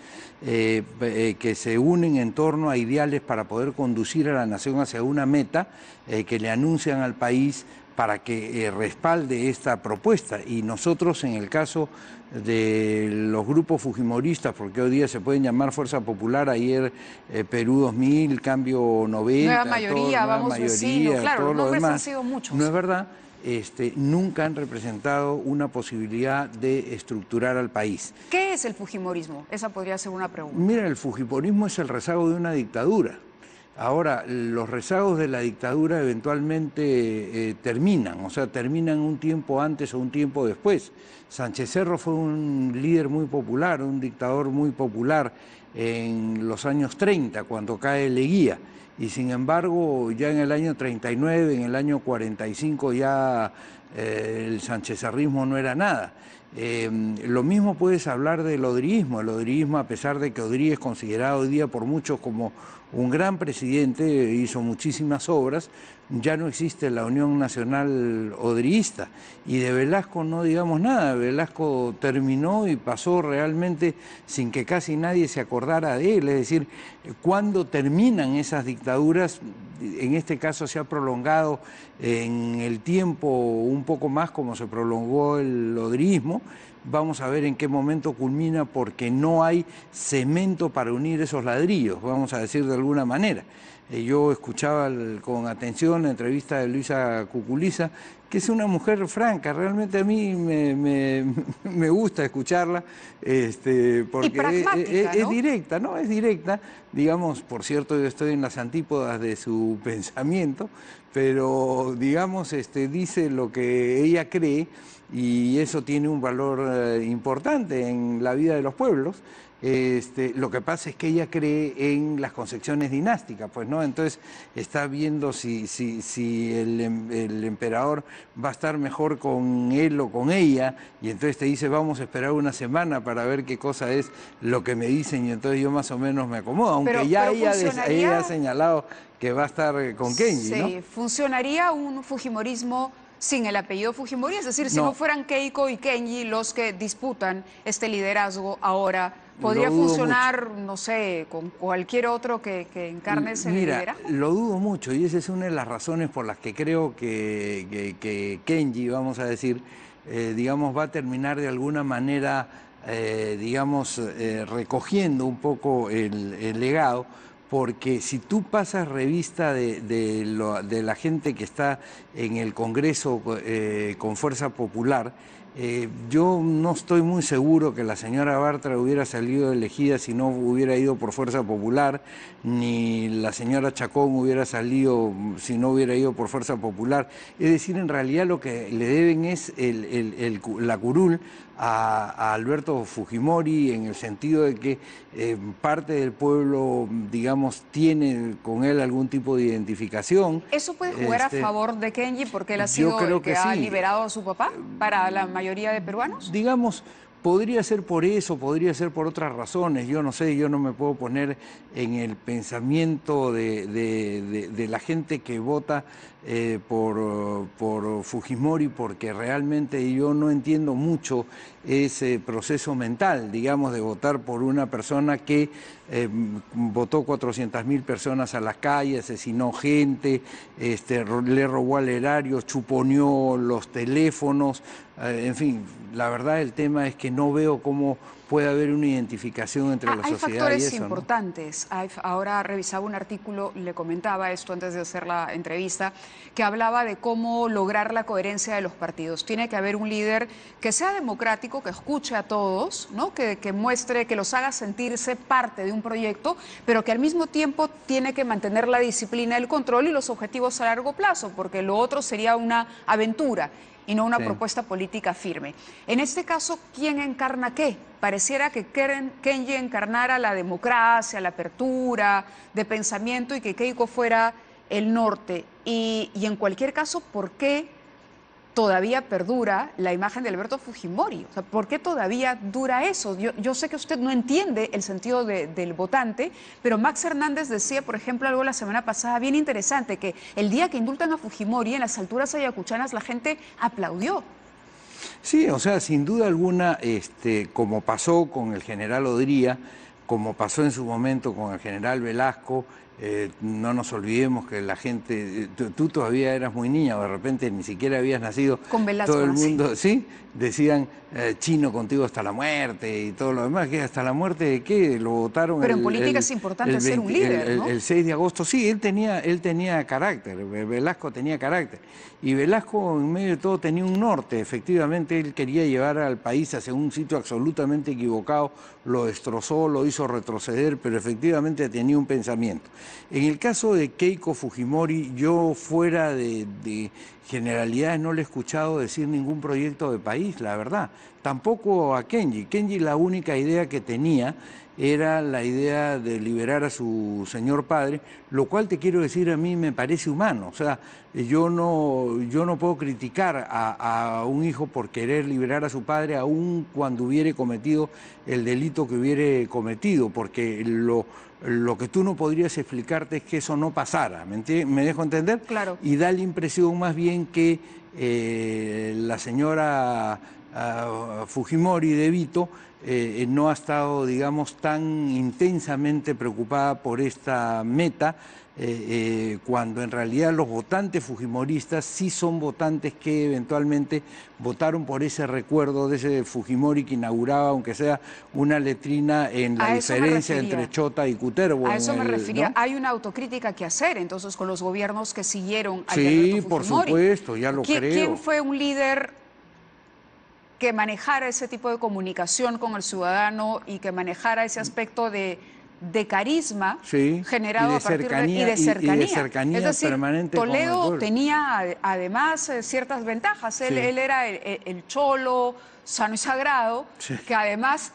que se unen en torno a ideales para poder conducir a la nación hacia una meta que le anuncian al país para que respalde esta propuesta. Y nosotros, en el caso de los grupos fujimoristas, porque hoy día se pueden llamar Fuerza Popular, ayer Perú 2000, Cambio 90, nueva mayoría, vamos a decir, claro, los nombres han sido muchos. No es verdad, nunca han representado una posibilidad de estructurar al país. ¿Qué es el fujimorismo? Esa podría ser una pregunta. Mira, el fujimorismo es el rezago de una dictadura. Ahora, los rezagos de la dictadura eventualmente terminan, o sea, terminan un tiempo antes o un tiempo después. Sánchez Cerro fue un líder muy popular, un dictador muy popular en los años 30, cuando cae Leguía. Y sin embargo, ya en el año 39, en el año 45 ya el sanchezarrismo no era nada. Lo mismo puedes hablar del odriismo. El odriismo, a pesar de que Odrí es considerado hoy día por muchos como un gran presidente, hizo muchísimas obras, ya no existe la Unión Nacional Odriista. Y de Velasco no digamos nada. Velasco terminó y pasó realmente sin que casi nadie se acordara de él. Es decir, cuando terminan esas dictaduras, en este caso se ha prolongado en el tiempo un poco más como se prolongó el odriismo. Vamos a ver en qué momento culmina, porque no hay cemento para unir esos ladrillos, vamos a decir de alguna manera. Yo escuchaba con atención la entrevista de Luisa Cuculiza, que es una mujer franca, realmente a mí me gusta escucharla, porque es directa, ¿no? Es directa, digamos, por cierto, yo estoy en las antípodas de su pensamiento, pero digamos, dice lo que ella cree, y eso tiene un valor importante en la vida de los pueblos. Lo que pasa es que ella cree en las concepciones dinásticas, pues, ¿no? Entonces está viendo si el emperador va a estar mejor con él o con ella, y entonces te dice, vamos a esperar una semana para ver qué cosa es lo que me dicen, y entonces yo más o menos me acomodo, aunque ella ha señalado que va a estar con Kenji, ¿no? Sí, ¿funcionaría un fujimorismo sin el apellido Fujimori? Es decir, si no fueran Keiko y Kenji los que disputan este liderazgo ahora, ¿podría funcionar, no sé, con cualquier otro que encarne ese liderazgo? Mira, lo dudo mucho, y esa es una de las razones por las que creo que Kenji, vamos a decir, digamos, va a terminar de alguna manera, digamos, recogiendo un poco el legado, porque si tú pasas revista de la gente que está en el Congreso con Fuerza Popular, yo no estoy muy seguro que la señora Bartra hubiera salido elegida si no hubiera ido por Fuerza Popular, ni la señora Chacón hubiera salido si no hubiera ido por Fuerza Popular. Es decir, en realidad lo que le deben es la curul a Alberto Fujimori, en el sentido de que parte del pueblo, digamos, tiene con él algún tipo de identificación. ¿Eso puede jugar a favor de Kenji porque él ha sido el que ha liberado a su papá para la mayoría de peruanos? Digamos, podría ser por eso, podría ser por otras razones, yo no sé, yo no me puedo poner en el pensamiento de la gente que vota por Fujimori, porque realmente yo no entiendo mucho ese proceso mental, digamos, de votar por una persona que votó 400.000 personas a las calles, asesinó gente, le robó al erario, chuponeó los teléfonos, en fin, la verdad el tema es que no veo cómo puede haber una identificación entre la sociedad y eso. Hay factores importantes. Ahora revisaba un artículo, le comentaba esto antes de hacer la entrevista, que hablaba de cómo lograr la coherencia de los partidos. Tiene que haber un líder que sea democrático, que escuche a todos, ¿no? que muestre, que los haga sentirse parte de un proyecto, pero que al mismo tiempo tiene que mantener la disciplina, el control y los objetivos a largo plazo, porque lo otro sería una aventura y no una propuesta política firme. En este caso, ¿quién encarna qué? Pareciera que Kenji encarnara la democracia, la apertura de pensamiento, y que Keiko fuera el norte. Y en cualquier caso, ¿por qué todavía perdura la imagen de Alberto Fujimori? O sea, ¿por qué todavía dura eso? Yo sé que usted no entiende el sentido del votante, pero Max Hernández decía, por ejemplo, algo la semana pasada bien interesante, que el día que indultan a Fujimori en las alturas ayacuchanas la gente aplaudió. Sí, o sea, sin duda alguna, como pasó con el general Odría, como pasó en su momento con el general Velasco, no nos olvidemos que la gente, tú todavía eras muy niña, o de repente ni siquiera habías nacido. Con Velasco, todo el mundo, sí, decían Chino contigo hasta la muerte y todo lo demás. ¿Qué, hasta la muerte de qué? Lo votaron. Pero en política es importante ser un líder, ¿no? El 6 de agosto, sí, él tenía carácter, Velasco tenía carácter. Y Velasco, en medio de todo, tenía un norte. Efectivamente, él quería llevar al país hacia un sitio absolutamente equivocado, lo destrozó, lo hizo retroceder, pero efectivamente tenía un pensamiento. En el caso de Keiko Fujimori, yo fuera de generalidades no le he escuchado decir ningún proyecto de país, la verdad. Tampoco a Kenji. Kenji la única idea que tenía era la idea de liberar a su señor padre, lo cual te quiero decir a mí me parece humano. O sea, yo no puedo criticar a un hijo por querer liberar a su padre aun cuando hubiere cometido el delito que hubiere cometido, porque lo que tú no podrías explicarte es que eso no pasara, ¿me dejo entender? Claro. Y da la impresión más bien que la señora Fujimori de Vito no ha estado, digamos, tan intensamente preocupada por esta meta, cuando en realidad los votantes fujimoristas sí son votantes que eventualmente votaron por ese recuerdo de ese Fujimori que inauguraba, aunque sea una letrina en la diferencia entre Chota y Cutervo. A eso me refería. ¿no? Hay una autocrítica que hacer entonces con los gobiernos que siguieron a Sí, Alberto por Fujimori. supuesto, ya lo creo. ¿Quién fue un líder que manejara ese tipo de comunicación con el ciudadano y que manejara ese aspecto de carisma generado a partir de cercanía? Es decir, permanente Toledo tenía además ciertas ventajas. Él era el cholo sano y sagrado, que además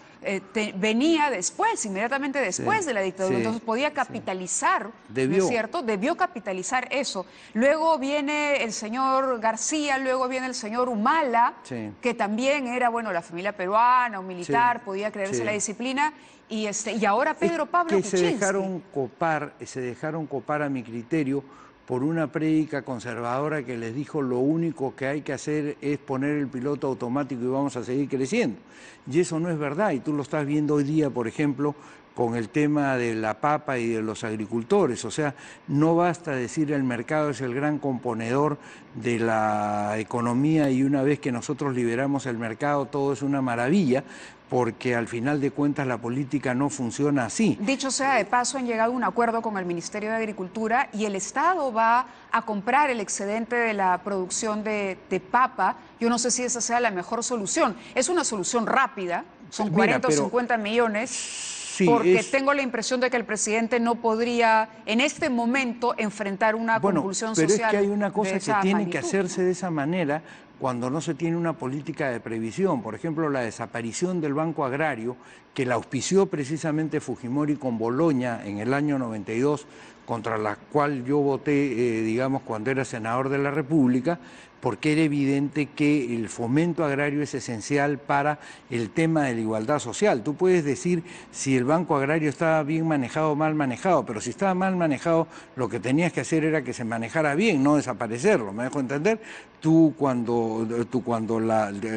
venía después, inmediatamente después de la dictadura, entonces podía capitalizar, ¿no es cierto? Debió capitalizar eso. Luego viene el señor García, luego viene el señor Humala, que también era, bueno, la familia peruana, un militar, podía creerse la disciplina, y ahora Pedro Pablo Kuczynski. Se dejaron copar a mi criterio por una prédica conservadora que les dijo lo único que hay que hacer es poner el piloto automático y vamos a seguir creciendo. Y eso no es verdad, y tú lo estás viendo hoy día, por ejemplo, con el tema de la papa y de los agricultores. O sea, no basta decir el mercado es el gran componedor de la economía y una vez que nosotros liberamos el mercado todo es una maravilla, porque al final de cuentas la política no funciona así. Dicho sea de paso, han llegado a un acuerdo con el Ministerio de Agricultura y el Estado va a comprar el excedente de la producción de papa. Yo no sé si esa sea la mejor solución. Es una solución rápida, son 40 o 50 millones. Sí, porque tengo la impresión de que el presidente no podría en este momento enfrentar una convulsión social. Pero es que hay una cosa que tiene que hacerse de esa manera cuando no se tiene una política de previsión. Por ejemplo, la desaparición del Banco Agrario, que la auspició precisamente Fujimori con Boloña en el año 92, contra la cual yo voté, digamos, cuando era senador de la República, porque era evidente que el fomento agrario es esencial para el tema de la igualdad social. Tú puedes decir si el Banco Agrario estaba bien manejado o mal manejado, pero si estaba mal manejado, lo que tenías que hacer era que se manejara bien, no desaparecerlo. ¿Me dejo entender? Tú cuando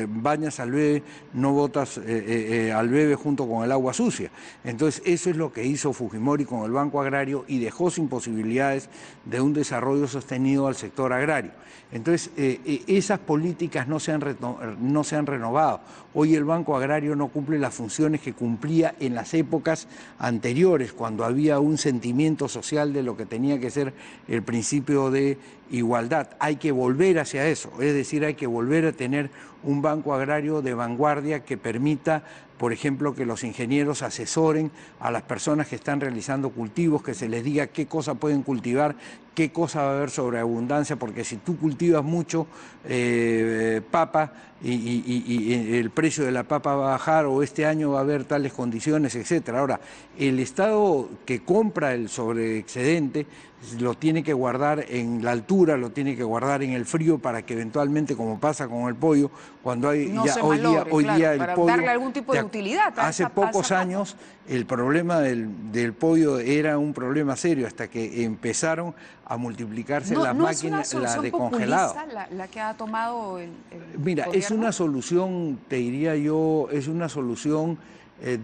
bañas al bebé, no botas al bebé junto con el agua sucia. Entonces, eso es lo que hizo Fujimori con el Banco Agrario y dejó sin posibilidades de un desarrollo sostenido al sector agrario. Entonces, esas políticas no se han renovado. Hoy el Banco Agrario no cumple las funciones que cumplía en las épocas anteriores, cuando había un sentimiento social de lo que tenía que ser el principio de igualdad. Hay que volver hacia eso, es decir, hay que volver a tener un Banco Agrario de vanguardia que permita, por ejemplo, que los ingenieros asesoren a las personas que están realizando cultivos, que se les diga qué cosa pueden cultivar, qué cosa va a haber sobre abundancia, porque si tú cultivas mucho papa y el precio de la papa va a bajar o este año va a haber tales condiciones, etcétera. Ahora, el Estado que compra el sobreexcedente lo tiene que guardar en la altura, lo tiene que guardar en el frío para que eventualmente, como pasa con el pollo, cuando hay hoy día el pollo, darle algún tipo de utilidad. Hace pocos años el problema del pollo era un problema serio hasta que empezaron a multiplicarse las máquinas, la de congelado. La que ha tomado el Mira, gobierno. es una solución, te diría yo, es una solución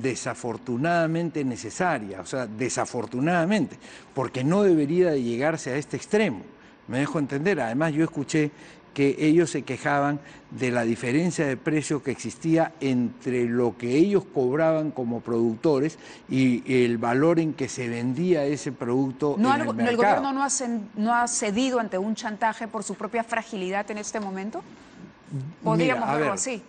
desafortunadamente necesaria, o sea, desafortunadamente, porque no debería de llegarse a este extremo. Me dejo entender. Además, yo escuché que ellos se quejaban de la diferencia de precio que existía entre lo que ellos cobraban como productores y el valor en que se vendía ese producto en el mercado. ¿El gobierno no ha cedido ante un chantaje por su propia fragilidad en este momento? ¿Podríamos verlo así?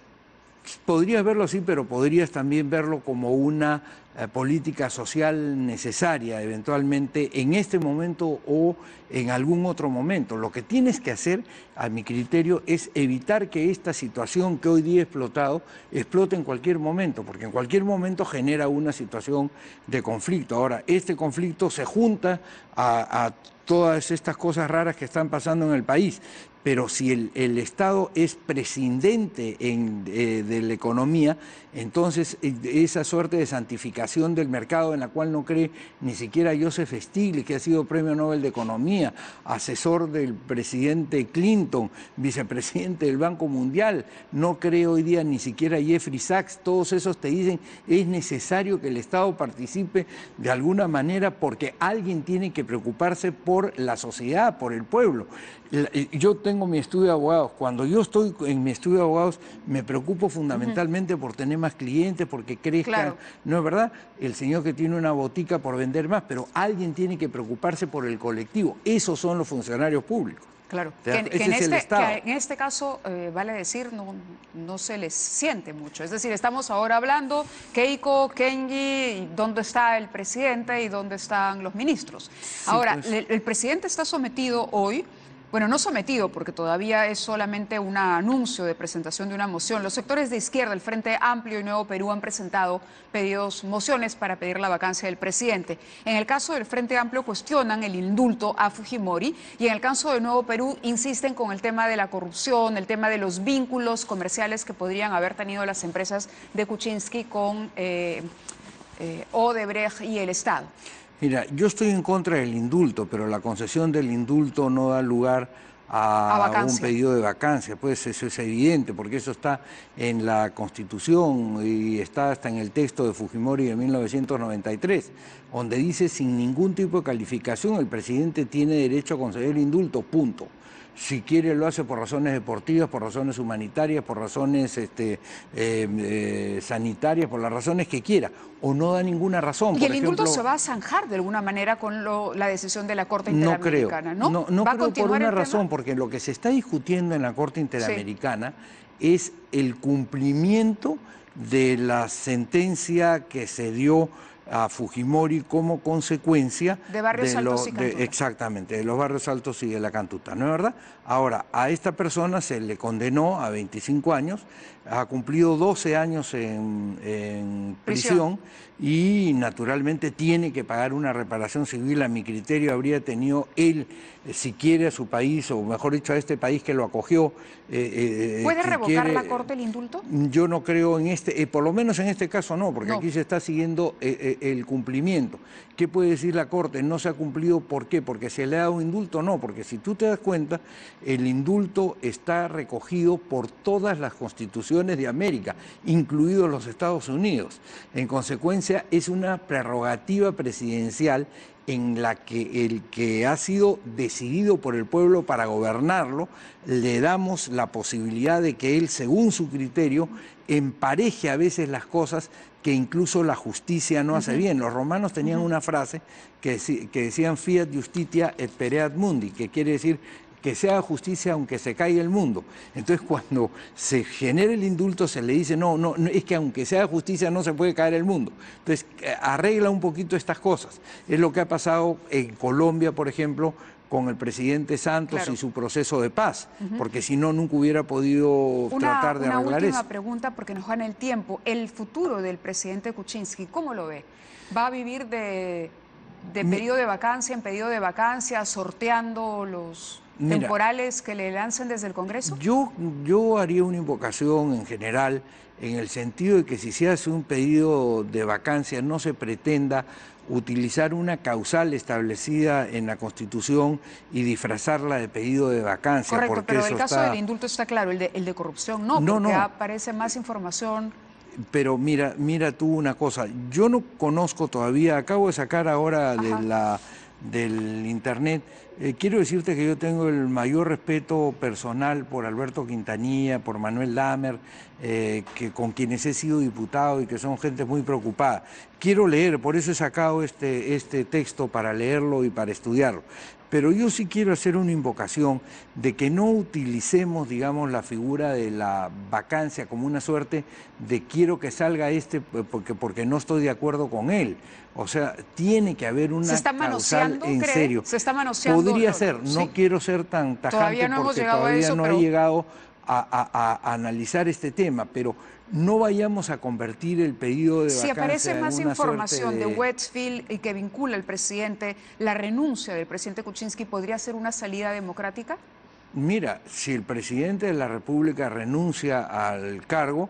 Podrías verlo así, pero podrías también verlo como una política social necesaria eventualmente en este momento o en algún otro momento. Lo que tienes que hacer, a mi criterio, es evitar que esta situación que hoy día ha explotado explote en cualquier momento, porque en cualquier momento genera una situación de conflicto. Ahora, este conflicto se junta a todas estas cosas raras que están pasando en el país. Pero si el Estado es prescindente de la economía, entonces esa suerte de santificación del mercado en la cual no cree ni siquiera Joseph Stiglitz, que ha sido Premio Nobel de Economía, asesor del presidente Clinton, vicepresidente del Banco Mundial, no cree hoy día ni siquiera Jeffrey Sachs, todos esos te dicen es necesario que el Estado participe de alguna manera porque alguien tiene que preocuparse por la sociedad, por el pueblo. Yo tengo mi estudio de abogados. Cuando yo estoy en mi estudio de abogados me preocupo fundamentalmente por tener más clientes, porque crezcan. Claro. No es verdad, el señor que tiene una botica por vender más, pero alguien tiene que preocuparse por el colectivo. Esos son los funcionarios públicos. Claro, que en este caso, vale decir, no se les siente mucho. Es decir, estamos ahora hablando, Keiko, Kenji, ¿dónde está el presidente y dónde están los ministros? Sí, ahora, pues, el presidente está sometido hoy. Bueno, no sometido porque todavía es solamente un anuncio de presentación de una moción. Los sectores de izquierda, el Frente Amplio y Nuevo Perú han presentado mociones para pedir la vacancia del presidente. En el caso del Frente Amplio cuestionan el indulto a Fujimori y en el caso de Nuevo Perú insisten con el tema de la corrupción, el tema de los vínculos comerciales que podrían haber tenido las empresas de Kuczynski con Odebrecht y el Estado. Mira, yo estoy en contra del indulto, pero la concesión del indulto no da lugar a un pedido de vacancia. Pues eso es evidente, porque eso está en la Constitución y está hasta en el texto de Fujimori de 1993, donde dice sin ningún tipo de calificación el presidente tiene derecho a conceder indulto, punto. Si quiere lo hace por razones deportivas, por razones humanitarias, por razones sanitarias, por las razones que quiera, o no da ninguna razón. ¿Y el indulto se va a zanjar de alguna manera con la decisión de la Corte Interamericana? No creo por una razón, porque lo que se está discutiendo en la Corte Interamericana es el cumplimiento de la sentencia que se dio a Fujimori como consecuencia de Barrios Altos y Cantuta. Exactamente, de los Barrios Altos y de la Cantuta, ¿no es verdad? Ahora, a esta persona se le condenó a 25 años, ha cumplido 12 años en prisión y naturalmente tiene que pagar una reparación civil. A mi criterio habría tenido él, si quiere, a su país, o mejor dicho a este país que lo acogió. ¿Puede revocar la Corte el indulto? Yo no creo en por lo menos en este caso no, porque aquí se está siguiendo el cumplimiento. ¿Qué puede decir la Corte? No se ha cumplido, ¿por qué? ¿Porque se le ha dado indulto? No, porque si tú te das cuenta, el indulto está recogido por todas las constituciones de América, incluidos los Estados Unidos. En consecuencia, es una prerrogativa presidencial en la que el que ha sido decidido por el pueblo para gobernarlo, le damos la posibilidad de que él, según su criterio, empareje a veces las cosas que incluso la justicia no hace bien. Los romanos tenían una frase que decían fiat justitia et pereat mundi, que quiere decir que sea justicia aunque se caiga el mundo. Entonces, cuando se genera el indulto, se le dice, no, es que aunque sea justicia no se puede caer el mundo. Entonces, arregla un poquito estas cosas. Es lo que ha pasado en Colombia, por ejemplo, con el presidente Santos y su proceso de paz, porque si no, nunca hubiera podido tratar de arreglar eso. Una última pregunta, porque nos gana el tiempo. El futuro del presidente Kuczynski, ¿cómo lo ve? ¿Va a vivir de periodo de vacancia en periodo de vacancia, sorteando los temporales que le lancen desde el Congreso? Yo haría una invocación en general en el sentido de que si se hace un pedido de vacancia no se pretenda utilizar una causal establecida en la Constitución y disfrazarla de pedido de vacancia. Correcto, porque pero el caso del indulto está claro, el de corrupción porque aparece más información. Pero mira tú una cosa, yo no conozco todavía, acabo de sacar ahora del internet, quiero decirte que yo tengo el mayor respeto personal por Alberto Quintanilla, por Manuel Lamer, con quienes he sido diputado y que son gente muy preocupada. Quiero leer, por eso he sacado este texto para leerlo y para estudiarlo. Pero yo sí quiero hacer una invocación de que no utilicemos, digamos, la figura de la vacancia como una suerte de quiero que salga porque no estoy de acuerdo con él. O sea, tiene que haber una causal en serio. Se está manoseando. Podría ser, no quiero ser tan tajante todavía no porque todavía no he llegado a analizar este tema, pero no vayamos a convertir el pedido de vacancia si aparece más en una información suerte de Westfield y que vincula al presidente, la renuncia del presidente Kuczynski podría ser una salida democrática. Mira, si el presidente de la República renuncia al cargo,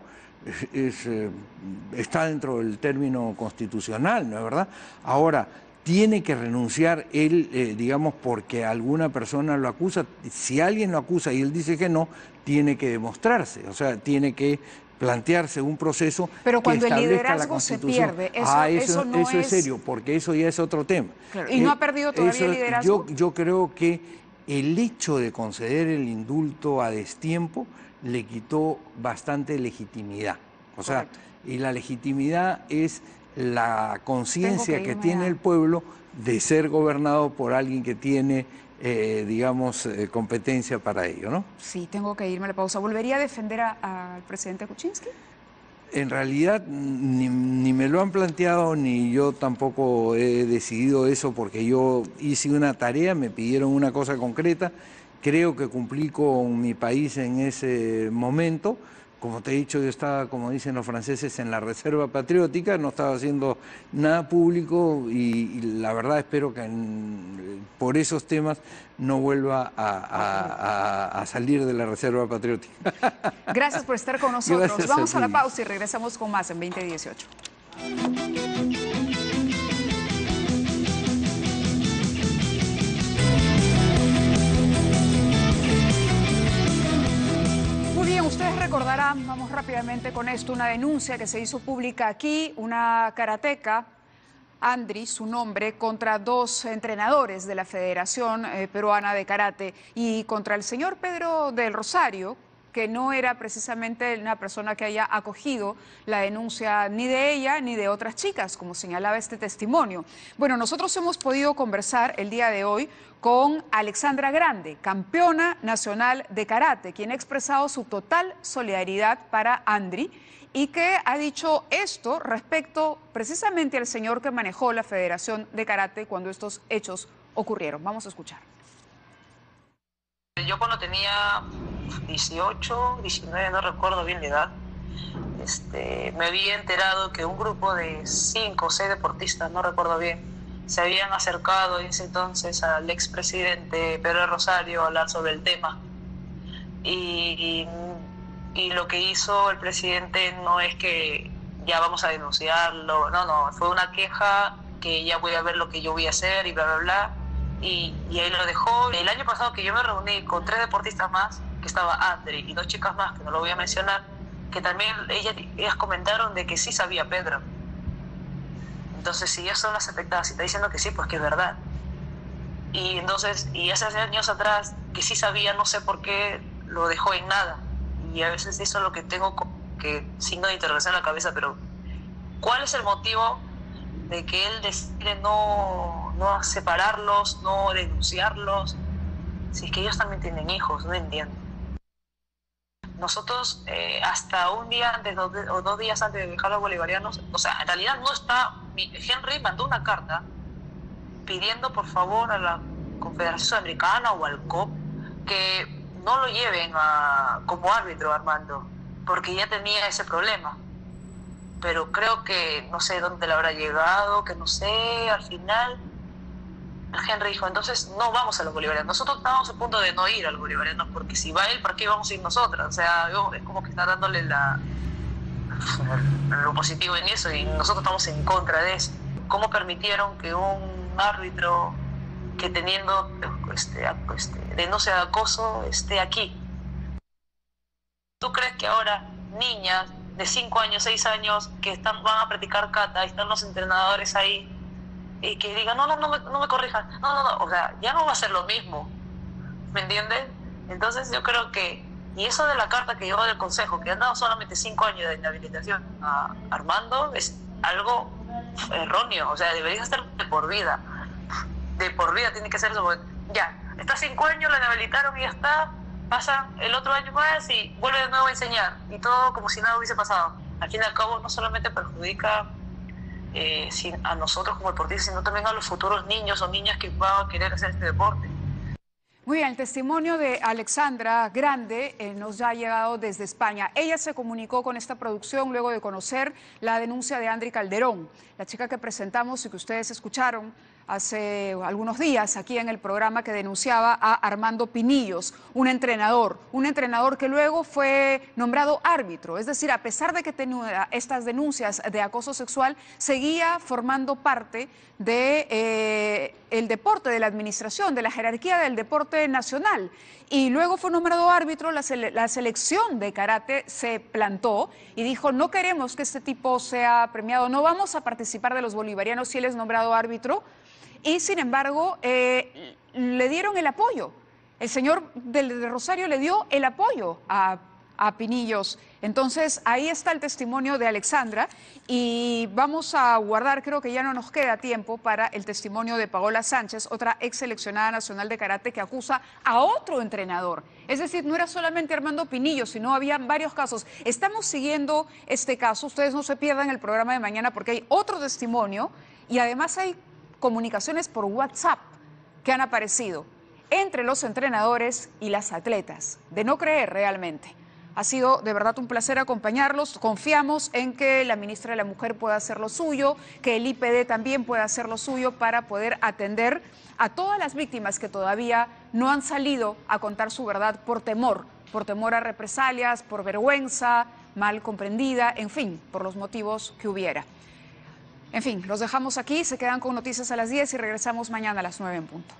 está dentro del término constitucional, ¿no es verdad? Ahora, tiene que renunciar él, digamos, porque alguna persona lo acusa. Si alguien lo acusa y él dice que no, tiene que demostrarse, o sea, tiene que plantearse un proceso pero cuando que el establezca liderazgo la Constitución. se pierde, eso no es serio, porque eso ya es otro tema. Claro. ¿Y no ha perdido todavía el liderazgo? Yo creo que el hecho de conceder el indulto a destiempo le quitó bastante legitimidad. O sea, y la legitimidad es la conciencia que tiene el pueblo de ser gobernado por alguien que tiene, digamos, competencia para ello, ¿no? Sí, tengo que irme a la pausa. ¿Volvería a defender al presidente Kuczynski? En realidad ni me lo han planteado, ni yo tampoco he decidido eso, porque yo hice una tarea, me pidieron una cosa concreta, creo que cumplí con mi país en ese momento. Como te he dicho, yo estaba, como dicen los franceses, en la reserva patriótica, no estaba haciendo nada público y la verdad espero que por esos temas no vuelva a salir de la reserva patriótica. Gracias por estar con nosotros. Gracias. Vamos a la pausa y regresamos con más en 2018. Ustedes recordarán, vamos rápidamente con esto, una denuncia que se hizo pública aquí, una karateca, Andri, su nombre, contra dos entrenadores de la Federación Peruana de Karate y contra el señor Pedro del Rosario, que no era precisamente una persona que haya acogido la denuncia ni de ella ni de otras chicas, como señalaba este testimonio. Bueno, nosotros hemos podido conversar el día de hoy con Alexandra Grande, campeona nacional de karate, quien ha expresado su total solidaridad para Andri y que ha dicho esto respecto precisamente al señor que manejó la Federación de Karate cuando estos hechos ocurrieron. Vamos a escuchar. Yo cuando tenía 18, 19, no recuerdo bien la edad, me había enterado que un grupo de 5 o 6 deportistas, no recuerdo bien, se habían acercado en ese entonces al expresidente Pedro Rosario a hablar sobre el tema. Y lo que hizo el presidente no es que ya vamos a denunciarlo, no, fue una queja que ya voy a ver lo que yo voy a hacer y bla, bla, bla. Y ahí lo dejó. El año pasado que yo me reuní con 3 deportistas más, que estaba Andri y 2 chicas más, que no lo voy a mencionar, que también ellas comentaron de que sí sabía Pedro. Entonces, si ellas son las afectadas y está diciendo que sí, pues que es verdad. Y entonces, y hace años atrás, que sí sabía, no sé por qué lo dejó en nada. Y a veces eso es lo que tengo que signo de interrogación en la cabeza, pero ¿cuál es el motivo de que él decide no separarlos, no denunciarlos? Si es que ellos también tienen hijos, no entiendo. Nosotros, hasta un día antes o 2 días antes de dejar a los bolivarianos, o sea, en realidad no está. Henry mandó una carta pidiendo por favor a la Confederación Sudamericana o al COP que no lo lleven como árbitro, Armando, porque ya tenía ese problema. Pero creo que no sé dónde le habrá llegado, que no sé, al final Henry dijo, entonces no vamos a los bolivarianos. Nosotros estábamos a punto de no ir a los bolivarianos, porque si va él, ¿para qué vamos a ir nosotras? O sea, es como que está dándole lo positivo en eso y nosotros estamos en contra de eso. ¿Cómo permitieron que un árbitro que teniendo denuncia de acoso esté aquí? ¿Tú crees que ahora niñas de 5 años, 6 años que van a practicar kata y están los entrenadores ahí y que digan, no me corrijan, no, o sea, ya no va a ser lo mismo, ¿me entiendes? Entonces yo creo que, y eso de la carta que llegó del Consejo, que han dado solamente 5 años de inhabilitación a Armando, es algo erróneo, o sea, debería estar de por vida tiene que ser eso, porque Ya, está 5 años, la inhabilitaron y ya está, pasa el otro año más y vuelve de nuevo a enseñar, y todo como si nada hubiese pasado. Al fin y al cabo no solamente perjudica a nosotros como deportistas, sino también a los futuros niños o niñas que van a querer hacer este deporte. Muy bien, el testimonio de Alexandra Grande nos ha llegado desde España. Ella se comunicó con esta producción luego de conocer la denuncia de Andri Calderón, la chica que presentamos y que ustedes escucharon hace algunos días aquí en el programa, que denunciaba a Armando Pinillos, un entrenador que luego fue nombrado árbitro. Es decir, a pesar de que tenía estas denuncias de acoso sexual, seguía formando parte de el deporte, de la administración, de la jerarquía del deporte nacional. Y luego fue nombrado árbitro. La selección de karate se plantó y dijo: no queremos que este tipo sea premiado, no vamos a participar de los bolivarianos si él es nombrado árbitro. Y sin embargo, le dieron el apoyo. El señor de Rosario le dio el apoyo a Pinillos. Entonces, ahí está el testimonio de Alexandra, y vamos a guardar, creo que ya no nos queda tiempo para el testimonio de Paola Sánchez, otra ex seleccionada nacional de karate que acusa a otro entrenador. Es decir, no era solamente Armando Pinillos, sino había varios casos. Estamos siguiendo este caso, ustedes no se pierdan el programa de mañana porque hay otro testimonio y además hay comunicaciones por WhatsApp que han aparecido entre los entrenadores y las atletas. De no creer realmente. Ha sido de verdad un placer acompañarlos. Confiamos en que la ministra de la Mujer pueda hacer lo suyo, que el IPD también pueda hacer lo suyo para poder atender a todas las víctimas que todavía no han salido a contar su verdad por temor a represalias, por vergüenza, mal comprendida, en fin, por los motivos que hubiera. En fin, los dejamos aquí, se quedan con Noticias a las 10 y regresamos mañana a las 9 en punto.